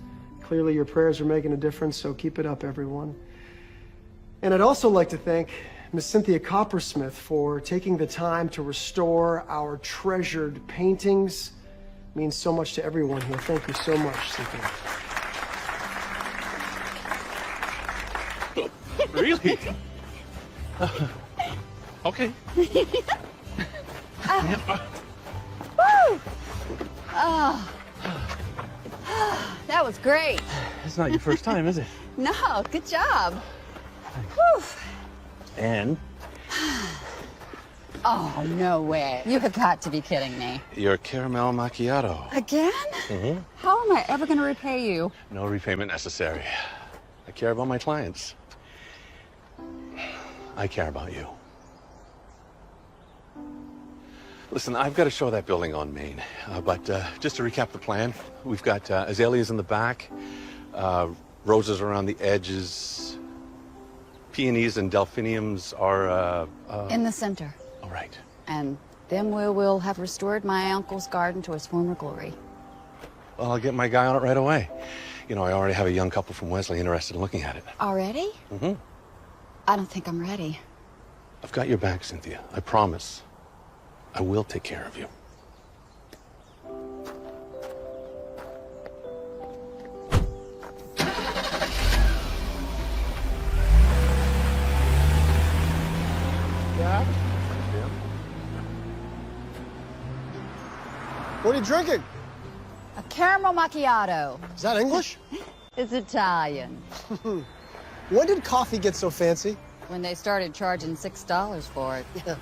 Clearly, your prayers are making a difference, so keep it up, everyone. And I'd also like to thank Miss Cynthia Coppersmith for taking the time to restore our treasured paintings. It means so much to everyone here. Thank you so much, Cynthia. Really? Okay. Oh, that was great. It's not your first time, is it? No, good job. Whew. And Oh, no way. You have got to be kidding me. your caramel macchiato. Again? Mm-hmm. How am I ever going to repay you? No repayment necessary. I care about my clients. I care about you. Listen, I've got to show that building on Main. But just to recap the plan, we've got azaleas in the back, roses around the edges, peonies and delphiniums are... In the center. All right. And then we will have restored my uncle's garden to its former glory. Well, I'll get my guy on it right away. You know, I already have a young couple from Wesley interested in looking at it. Already? Mm-hmm. I don't think I'm ready. I've got your back, Cynthia. I promise. I will take care of you. Dad? What are you drinking? A caramel macchiato. Is that English? It's Italian. When did coffee get so fancy? When they started charging $6 for it. Yeah.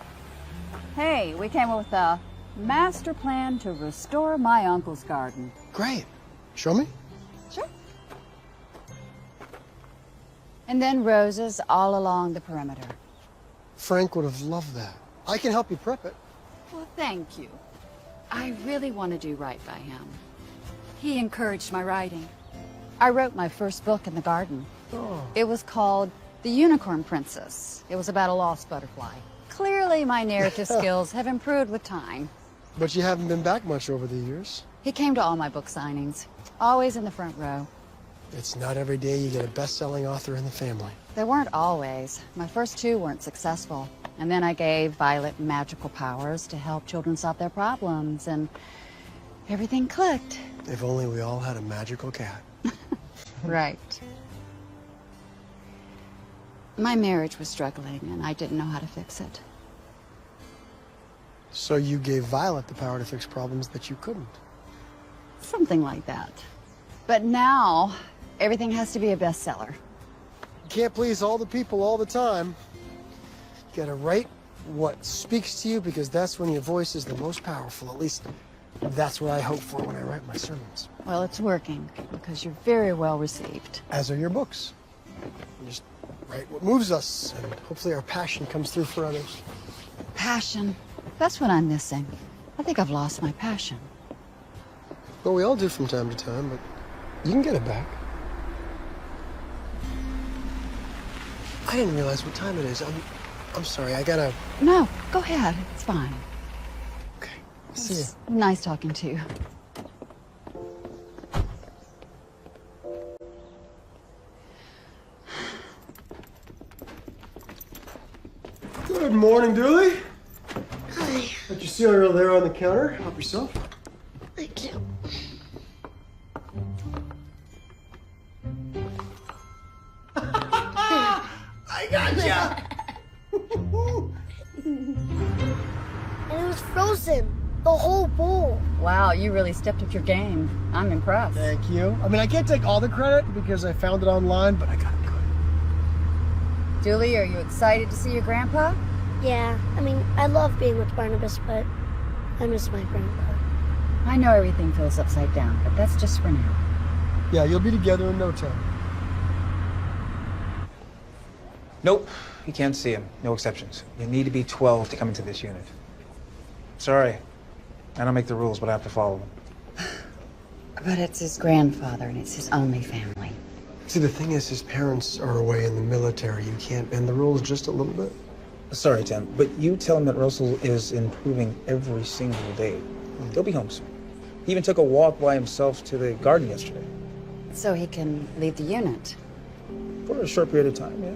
Hey, we came up with a master plan to restore my uncle's garden. Great. Show me. Sure. And then roses all along the perimeter. Frank would have loved that. I can help you prep it. Well, thank you. I really want to do right by him. He encouraged my writing. I wrote my first book in the garden. Oh. It was called The Unicorn Princess. It was about a lost butterfly. Clearly, my narrative skills have improved with time. But you haven't been back much over the years. He came to all my book signings, always in the front row. It's not every day you get a best-selling author in the family. They weren't always. My first two weren't successful. And then I gave Violet magical powers to help children solve their problems, and everything clicked. If only we all had a magical cat. Right. My marriage was struggling, and I didn't know how to fix it. So you gave Violet the power to fix problems that you couldn't. Something like that. But now, everything has to be a bestseller. You can't please all the people all the time. You gotta write what speaks to you, because that's when your voice is the most powerful. At least that's what I hope for when I write my sermons. Well, it's working, because you're very well received. As are your books. You just write what moves us, and hopefully our passion comes through for others. Passion. That's what I'm missing. I think I've lost my passion. Well, we all do from time to time, but you can get it back. I didn't realize what time it is. I'm sorry, I gotta... No, go ahead. It's fine. Okay, see you. It's nice talking to you. Good morning, Dooley. Hi. Got your cereal there on the counter. Help yourself. Thank you. I gotcha! And it was frozen. The whole bowl. Wow, you really stepped up your game. I'm impressed. Thank you. I mean, I can't take all the credit because I found it online, but I got it good. Julie, are you excited to see your grandpa? Yeah, I mean, I love being with Barnabas, but I miss my grandpa. I know everything feels upside down, but that's just for now. Yeah, you'll be together in no time. Nope, you can't see him. No exceptions. You need to be 12 to come into this unit. Sorry. I don't make the rules, but I have to follow them. But it's his grandfather, and it's his only family. See, the thing is, his parents are away in the military. You can't bend the rules just a little bit. Sorry, Tim, but you tell him that Russell is improving every single day. He'll be home soon. He even took a walk by himself to the garden yesterday. So he can leave the unit. For a short period of time, yeah.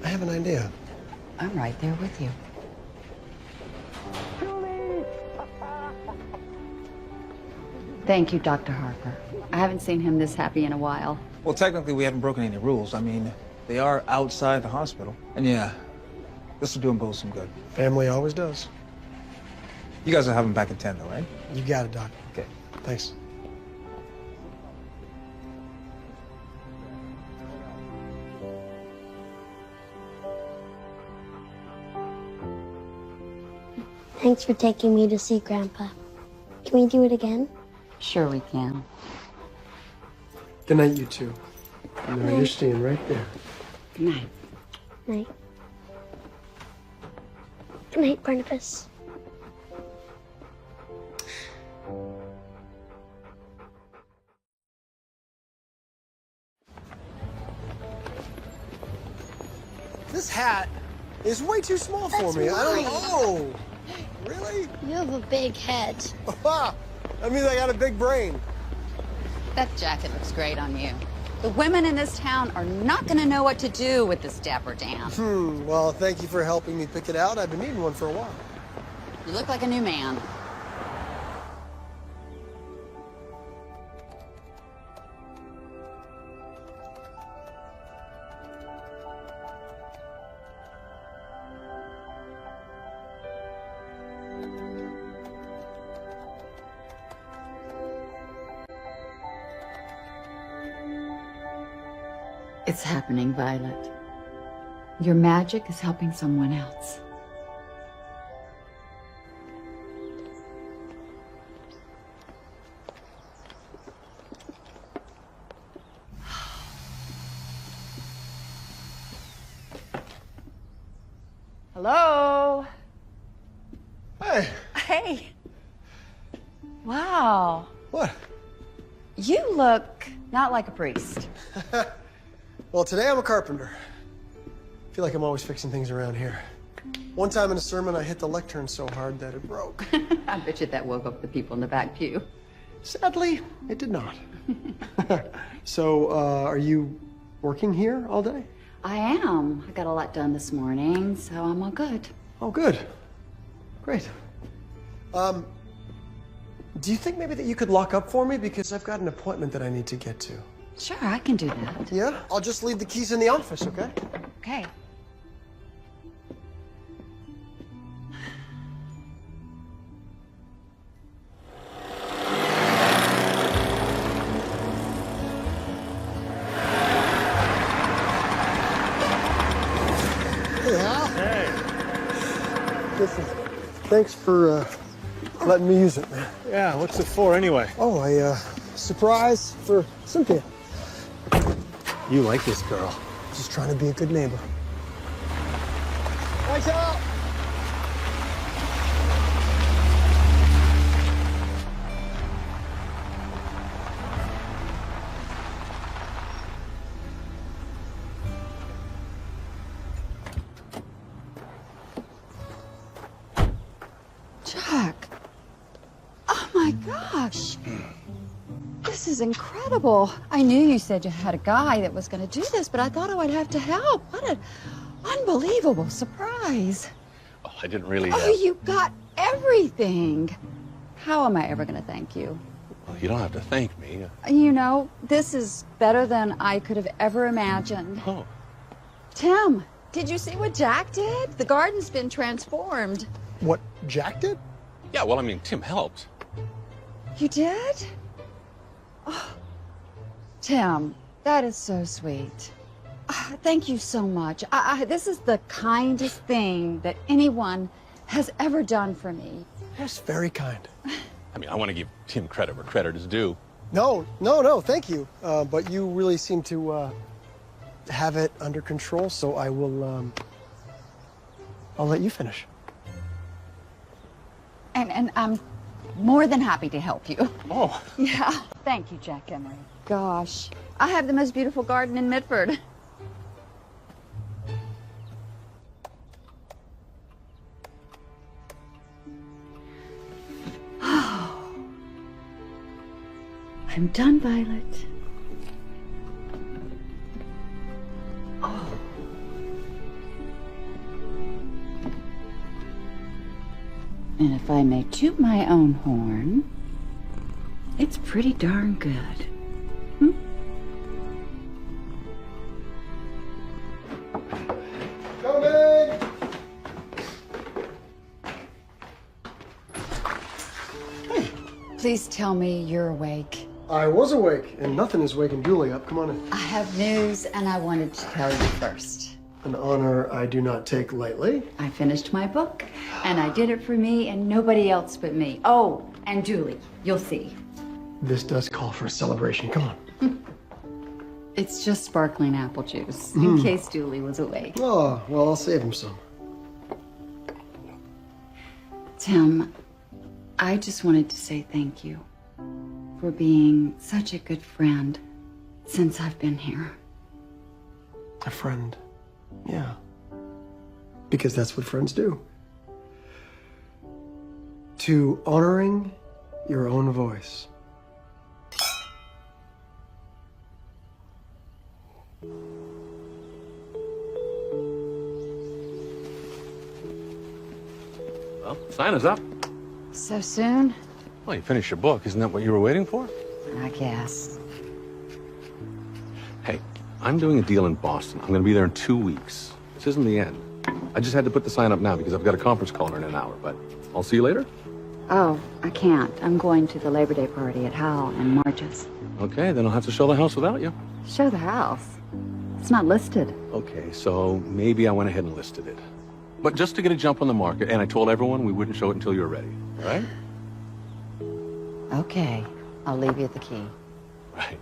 I have an idea. I'm right there with you. Thank you, Dr. Harper. I haven't seen him this happy in a while. Well, technically, we haven't broken any rules. I mean, they are outside the hospital. And yeah, this will do them both some good. Family always does. You guys will have him back in 10, though, right? You got it, Doc. Okay. Thanks. Thanks for taking me to see Grandpa. Can we do it again? Sure we can. Good night, you two. You know, you're staying right there. Good night. Night. Good night, Barnabas. This hat is way too small for me. I don't know. Really? You have a big head. That means I got a big brain. That jacket looks great on you. The women in this town are not going to know what to do with this dapper Dan. Well, thank you for helping me pick it out. I've been needing one for a while. You look like a new man. It's happening, Violet. Your magic is helping someone else. Hello? Hey. Hey. Wow. What? You look not like a priest. Well, today I'm a carpenter. I feel like I'm always fixing things around here. One time in a sermon, I hit the lectern so hard that it broke. I bet you that woke up the people in the back pew. Sadly, it did not. So, are you working here all day? I am. I got a lot done this morning, so I'm all good. Oh, good. Great. Do you think maybe that you could lock up for me? Because I've got an appointment that I need to get to. Sure, I can do that. Yeah? I'll just leave the keys in the office, okay? Okay. Hey, Hal. Hey. Listen, thanks for letting me use it, man. Yeah, what's it for anyway? Oh, a surprise for Cynthia. You like this girl. Just trying to be a good neighbor. Thanks, Hal. Jack. Oh my gosh. This is incredible. I knew you said you had a guy that was going to do this, but I thought I would have to help. What an unbelievable surprise. Oh, I didn't really... Oh, you got everything. How am I ever going to thank you? Well, you don't have to thank me. You know, this is better than I could have ever imagined. Oh. Tim, did you see what Jack did? The garden's been transformed. What Jack did? Yeah, well, I mean, Tim helped. You did? Oh, Tim, that is so sweet. Thank you so much. This is the kindest thing that anyone has ever done for me. That's very kind. I mean, I want to give Tim credit where credit is due. No, thank you. But you really seem to have it under control, so I will, I'll let you finish. And I'm more than happy to help you. Oh. Yeah. Thank you, Jack Emery. Gosh, I have the most beautiful garden in Mitford. I'm done, Violet. Oh. And if I may toot my own horn, it's pretty darn good. Coming! Please tell me you're awake. I was awake, and nothing is waking Julie up. Come on in. I have news, and I wanted to tell you first. An honor I do not take lightly. I finished my book, and I did it for me and nobody else but me. Oh, and Julie, you'll see. This does call for a celebration. Come on. It's just sparkling apple juice, in case Julie was awake. Oh, well, I'll save him some. Tim, I just wanted to say thank you for being such a good friend since I've been here. A friend. Yeah. Because that's what friends do. To honoring your own voice. Well, sign is up. So soon? Well, you finished your book. Isn't that what you were waiting for? I guess. Hey, I'm doing a deal in Boston. I'm going to be there in 2 weeks. This isn't the end. I just had to put the sign up now because I've got a conference call in an hour, but I'll see you later. Oh, I can't. I'm going to the Labor Day party at Hal and Marge's. Okay, then I'll have to show the house without you. Show the house. It's not listed. Okay, so maybe I went ahead and listed it. But just to get a jump on the market, and I told everyone we wouldn't show it until you were ready, all right? Okay, I'll leave you the key. Right.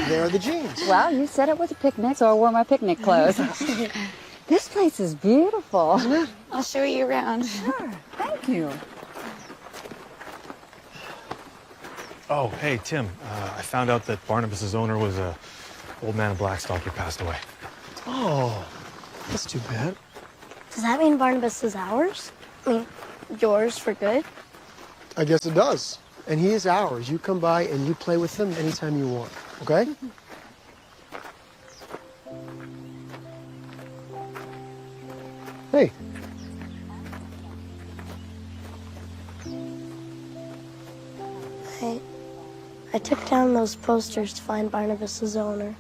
There are the jeans. Well, you said it was a picnic, so I wore my picnic clothes. This place is beautiful. Isn't it? I'll show you around. Sure, thank you. Oh, hey, Tim. I found out that Barnabas's owner was a old man of Blackstock who passed away. Oh, that's too bad. Does that mean Barnabas is ours? I mean, yours for good? I guess it does. And he is ours. You come by and you play with him anytime you want, okay? Hey. I took down those posters to find Barnabas's owner.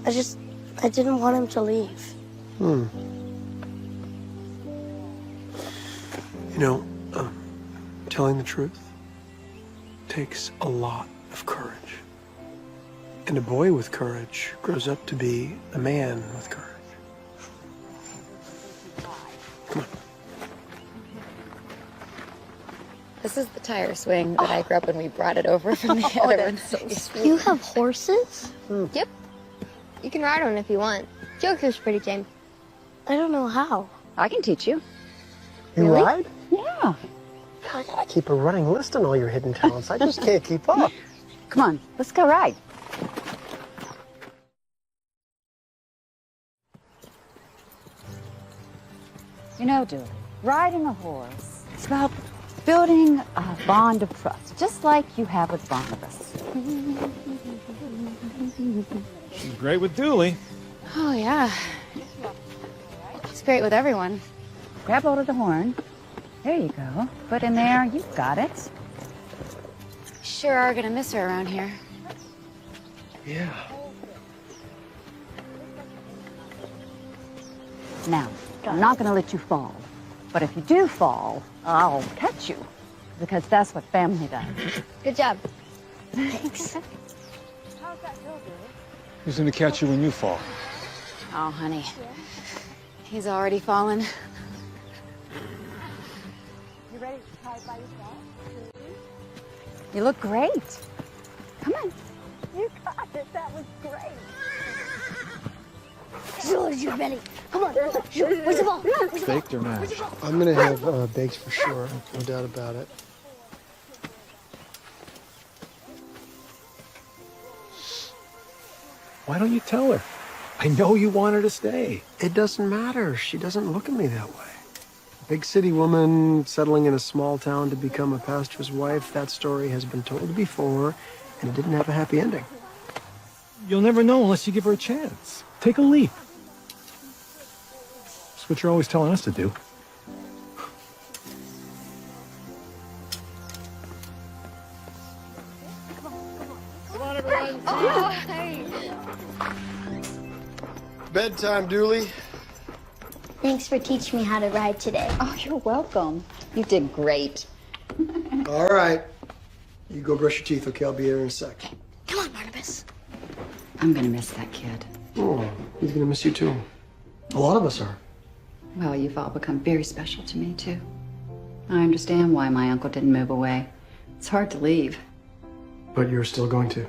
I didn't want him to leave. You know, telling the truth takes a lot of courage. And a boy with courage grows up to be a man with courage. Come on. This is the tire swing that I grew up when we brought it over from the other one. So you have horses? Yep. You can ride one if you want. Joker's pretty tame. I don't know how. I can teach you. You Really? ride? Yeah. I gotta keep a running list on all your hidden talents. I just can't keep up. Come on, let's go ride. You know, Julie, riding a horse, it's about building a bond of trust, just like you have with Barnabas. She's great with Dooley. Oh, yeah. It's great with everyone. Grab hold of the horn. There you go. Foot in there. You've got it. Sure are gonna miss her around here. Yeah. Now, I'm not going to let you fall. But if you do fall, I'll catch you. Because that's what family does. Good job. Thanks. Who's going to catch you when you fall? Oh, honey. He's already fallen. You ready to try it by yourself? You look great. Come on. You got it. That was great. George, you're ready. Come on. George, where's the ball? Where's the ball? Baked or mashed? I'm gonna have baked for sure. No doubt about it. Why don't you tell her? I know you want her to stay. It doesn't matter. She doesn't look at me that way. Big city woman settling in a small town to become a pastor's wife. That story has been told before, and it didn't have a happy ending. You'll never know unless you give her a chance. Take a leap. That's what you're always telling us to do. Come on, everyone. Oh, hey. Bedtime, Dooley. Thanks for teaching me how to ride today. Oh, you're welcome. You did great. All right. You go brush your teeth, okay? I'll be here in a sec. Come on, Barnabas. I'm going to miss that kid. Oh, he's gonna miss you too. A lot of us are. Well, you've all become very special to me, too. I understand why my uncle didn't move away. It's hard to leave. But you're still going to.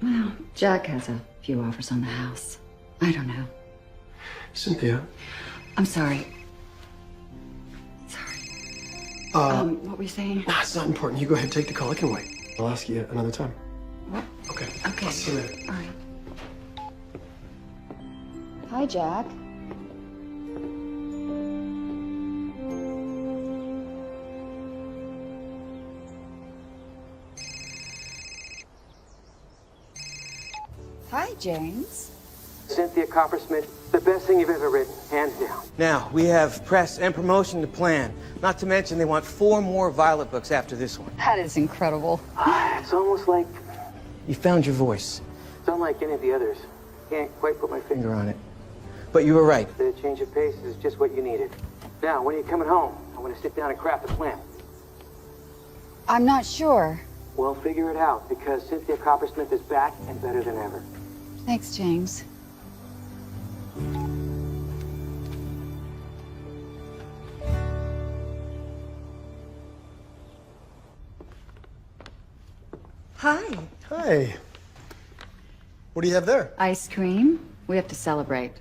Well, Jack has a few offers on the house. I don't know. Cynthia. I'm sorry. What were you saying? Nah, it's not important. You go ahead, take the call. I can wait. I'll ask you another time. What? Okay. Okay. I'll see you later. All right. Hi, Jack. Hi, James. Cynthia Coppersmith, the best thing you've ever written, hands down. Now, we have press and promotion to plan. Not to mention they want 4 more Violet books after this one. That is incredible. It's almost like you found your voice. It's unlike any of the others. Can't quite put my finger on it. But you were right. The change of pace is just what you needed. Now, when are you coming home? I want to sit down and craft a plan. I'm not sure. We'll figure it out, because Cynthia Coppersmith is back and better than ever. Thanks, James. Hi. Hi. What do you have there? Ice cream. We have to celebrate.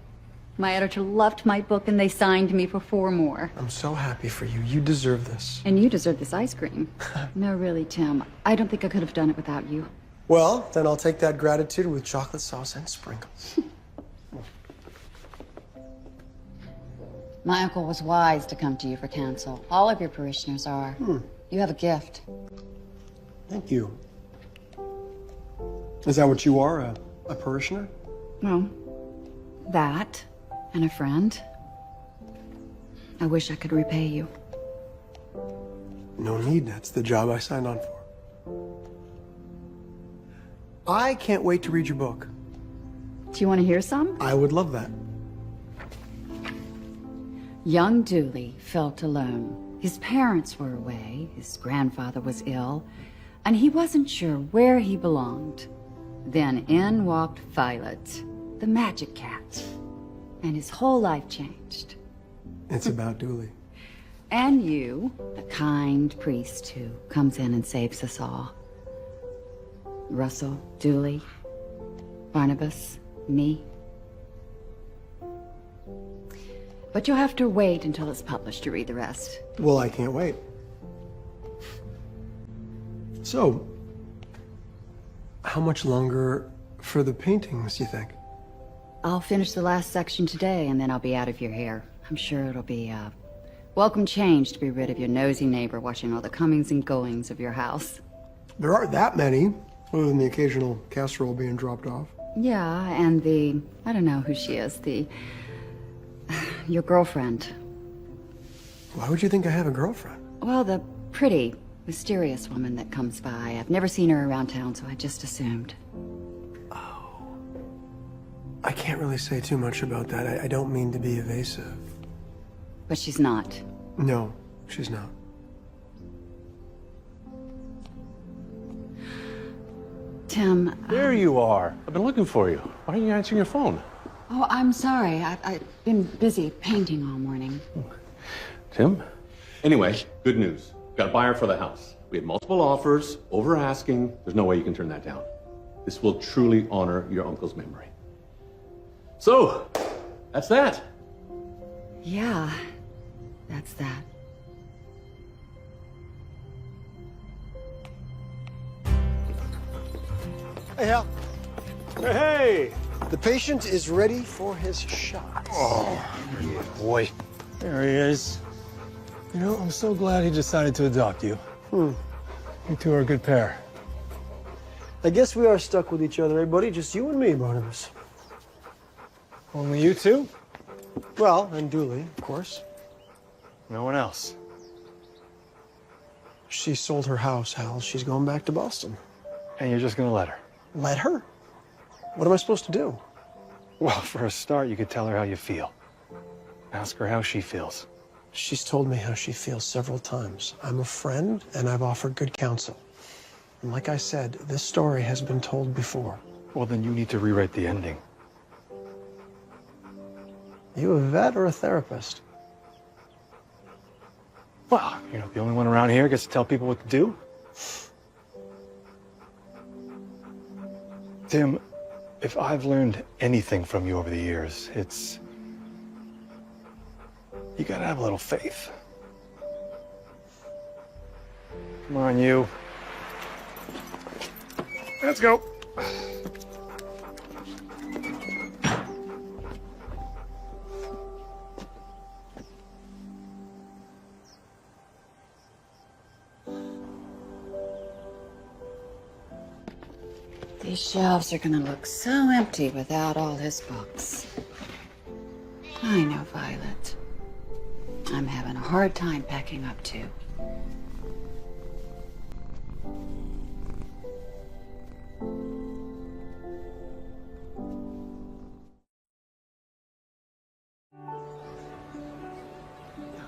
My editor loved my book and they signed me for 4 more. I'm so happy for you. You deserve this. And you deserve this ice cream. No, really, Tim. I don't think I could have done it without you. Well, then I'll take that gratitude with chocolate sauce and sprinkles. My uncle was wise to come to you for counsel. All of your parishioners are. You have a gift. Thank you. Is that what you are, a parishioner? Well, that and a friend. I wish I could repay you. No need. That's the job I signed on for. I can't wait to read your book. Do you want to hear some? I would love that. Young Dooley felt alone. His parents were away, his grandfather was ill, and he wasn't sure where he belonged. Then in walked Violet, the magic cat, and his whole life changed. It's about Dooley. And you, the kind priest who comes in and saves us all. Russell, Dooley, Barnabas, me. But you'll have to wait until it's published to read the rest. Well, I can't wait. So, how much longer for the paintings, you think? I'll finish the last section today, and then I'll be out of your hair. I'm sure it'll be, Welcome change to be rid of your nosy neighbor watching all the comings and goings of your house. There aren't that many, other than the occasional casserole being dropped off. Yeah, and I don't know who she is, your girlfriend. Why would you think I have a girlfriend? Well, the pretty, mysterious woman that comes by. I've never seen her around town, so I just assumed. I can't really say too much about that. I don't mean to be evasive. But she's not. No, she's not. Tim. There you are. I've been looking for you. Why aren't you answering your phone? Oh, I'm sorry. I've been busy painting all morning. Tim? Anyway, good news. Got a buyer for the house. We had multiple offers, over asking. There's no way you can turn that down. This will truly honor your uncle's memory. So, that's that. Yeah, that's that. Hey, Hal. Hey! The patient is ready for his shot. Oh, boy. There he is. You know, I'm so glad he decided to adopt you. You two are a good pair. I guess we are stuck with each other, eh, buddy? Just you and me, Barnabas. Only you two? Well, and Dooley, of course. No one else. She sold her house, Hal. She's going back to Boston. And you're just gonna let her? Let her? What am I supposed to do? Well, for a start, you could tell her how you feel. Ask her how she feels. She's told me how she feels several times. I'm a friend, and I've offered good counsel. And like I said, this story has been told before. Well, then you need to rewrite the ending. You a vet or a therapist? Well, you're not the only one around here gets to tell people what to do. Tim, if I've learned anything from you over the years, it's... you gotta have a little faith. Come on, you. Let's go. These shelves are gonna look so empty without all his books. I know, Violet. I'm having a hard time packing up, too.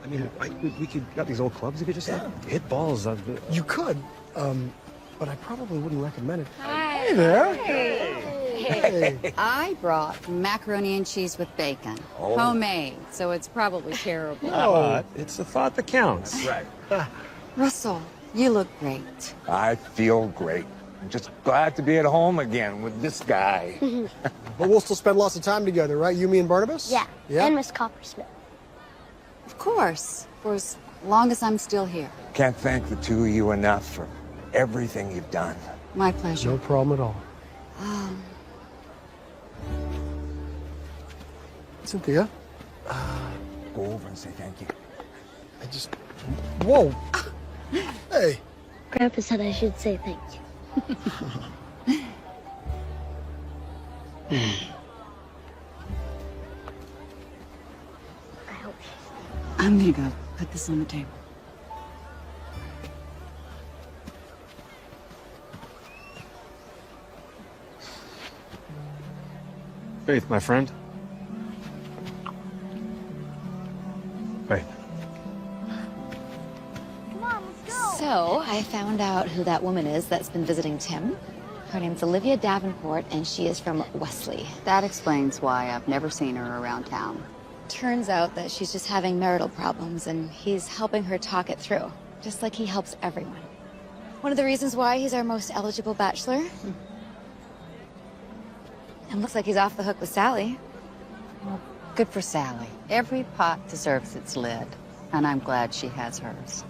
I mean, we could got these old clubs. You could just hit balls. You could, but I probably wouldn't recommend it. Hi. Hey there. Hey. I brought macaroni and cheese with bacon. Oh. Homemade, so it's probably terrible. But it's the thought that counts. Right. Russell, you look great. I feel great. I'm just glad to be at home again with this guy. But we'll still spend lots of time together, right? You, me, and Barnabas? Yeah. Yeah? And Miss Coppersmith. Of course, for as long as I'm still here. Can't thank the two of you enough for everything you've done. My pleasure. No problem at all. Cynthia? Go over and say thank you. I just... Whoa! Hey! Grandpa said I should say thank you. I hope I'm gonna go put this on the table. Faith, my friend. Faith. So, I found out who that woman is that's been visiting Tim. Her name's Olivia Davenport, and she is from Wesley. That explains why I've never seen her around town. Turns out that she's just having marital problems, and he's helping her talk it through, just like he helps everyone. One of the reasons why he's our most eligible bachelor. And looks like he's off the hook with Sally. Well, good for Sally. Every pot deserves its lid, and I'm glad she has hers.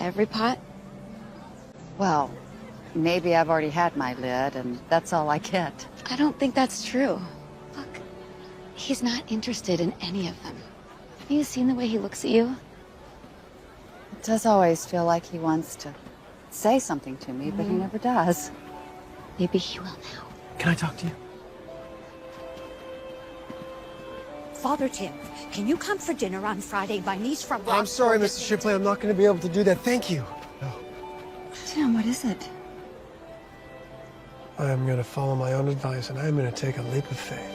Every pot? Well, maybe I've already had my lid, and that's all I get. I don't think that's true. Look, he's not interested in any of them. Have you seen the way he looks at you? does always feel like he wants to say something to me, but he never does. Maybe he will now. Can I talk to you? Father Tim, can you come for dinner on Friday? My niece from I'm sorry, Mr. Shipley. I'm not going to be able to do that. Thank you. No. Tim, what is it? I'm going to follow my own advice, and I'm going to take a leap of faith.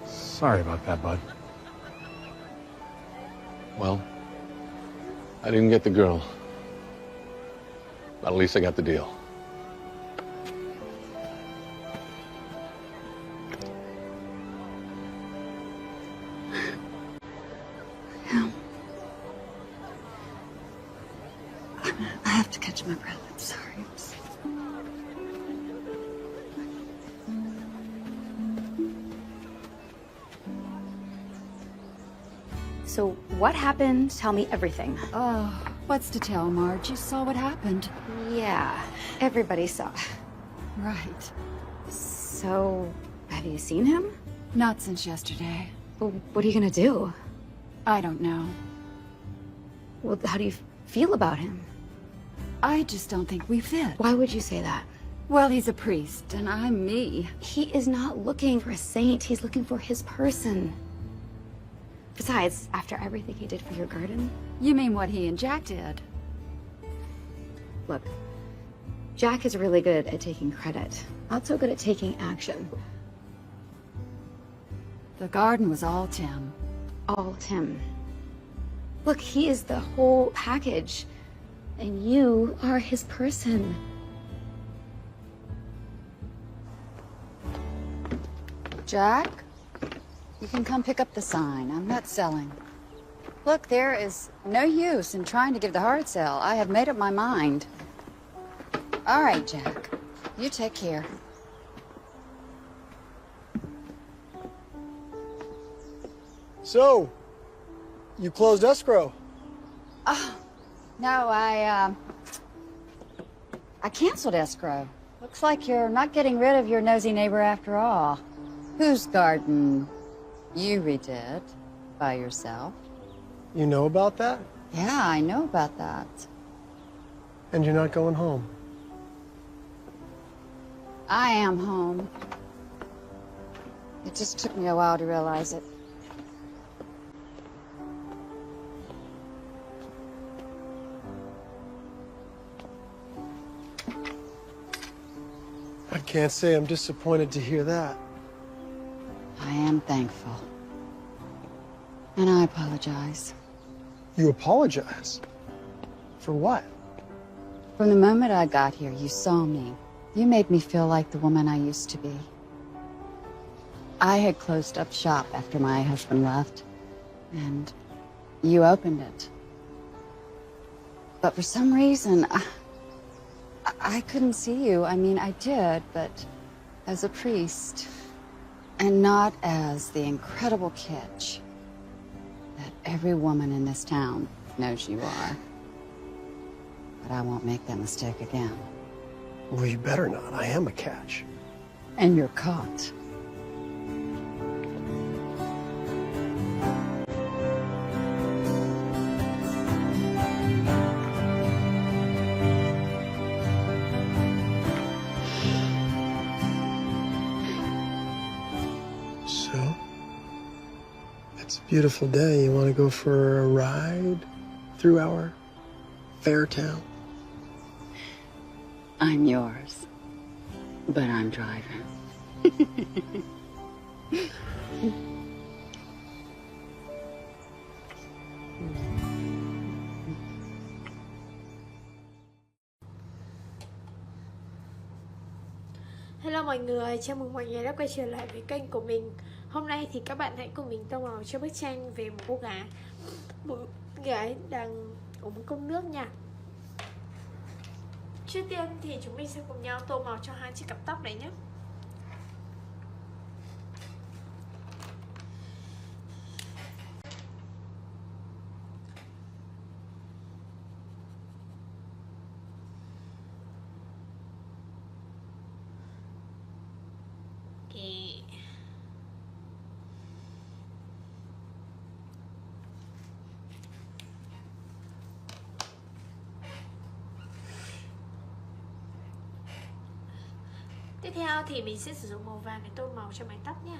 Sorry about that, bud. Well, I didn't get the girl. But at least I got the deal. I have to catch my breath. I'm sorry. So what happened? Tell me everything. Oh, what's to tell, Marge? You saw what happened. Yeah, everybody saw. Right. So, have you seen him? Not since yesterday. Well, what are you gonna do? I don't know. Well, how do you feel about him? I just don't think we fit. Why would you say that? Well, he's a priest, and I'm me. He is not looking for a saint. He's looking for his person. Besides, after everything he did for your garden... You mean what he and Jack did? Look, Jack is really good at taking credit. Not so good at taking action. The garden was all Tim. All Tim. Look, he is the whole package. And you are his person. Jack, you can come pick up the sign. I'm not selling. Look, there is no use in trying to give the hard sell. I have made up my mind. All right, Jack. You take care. So, you closed escrow. Oh, no, I canceled escrow. Looks like you're not getting rid of your nosy neighbor after all. Whose garden you redid by yourself. You know about that? Yeah, I know about that. And you're not going home. I am home. It just took me a while to realize it. I can't say I'm disappointed to hear that. I am thankful. And I apologize. You apologize? For what? From the moment I got here, you saw me. You made me feel like the woman I used to be. I had closed up shop after my husband left, and you opened it. But for some reason, I couldn't see you. I mean, I did, but as a priest, and not as the incredible kitsch that every woman in this town knows you are. But I won't make that mistake again. Well, you better not. I am a catch. And you're caught. So, it's a beautiful day. You want to go for a ride through our fair town? I'm yours, but I'm driving. Hello mọi người, chào mừng mọi người đã quay trở lại với kênh của mình. Hôm nay thì các bạn hãy cùng mình tô màu cho bức tranh về một cô gái đang uống một cốc nước nha. Trước tiên thì chúng mình sẽ cùng nhau tô màu cho hai chiếc cặp tóc này nhé. Tiếp theo thì mình sẽ sử dụng màu vàng để tô màu cho mái tóc nha.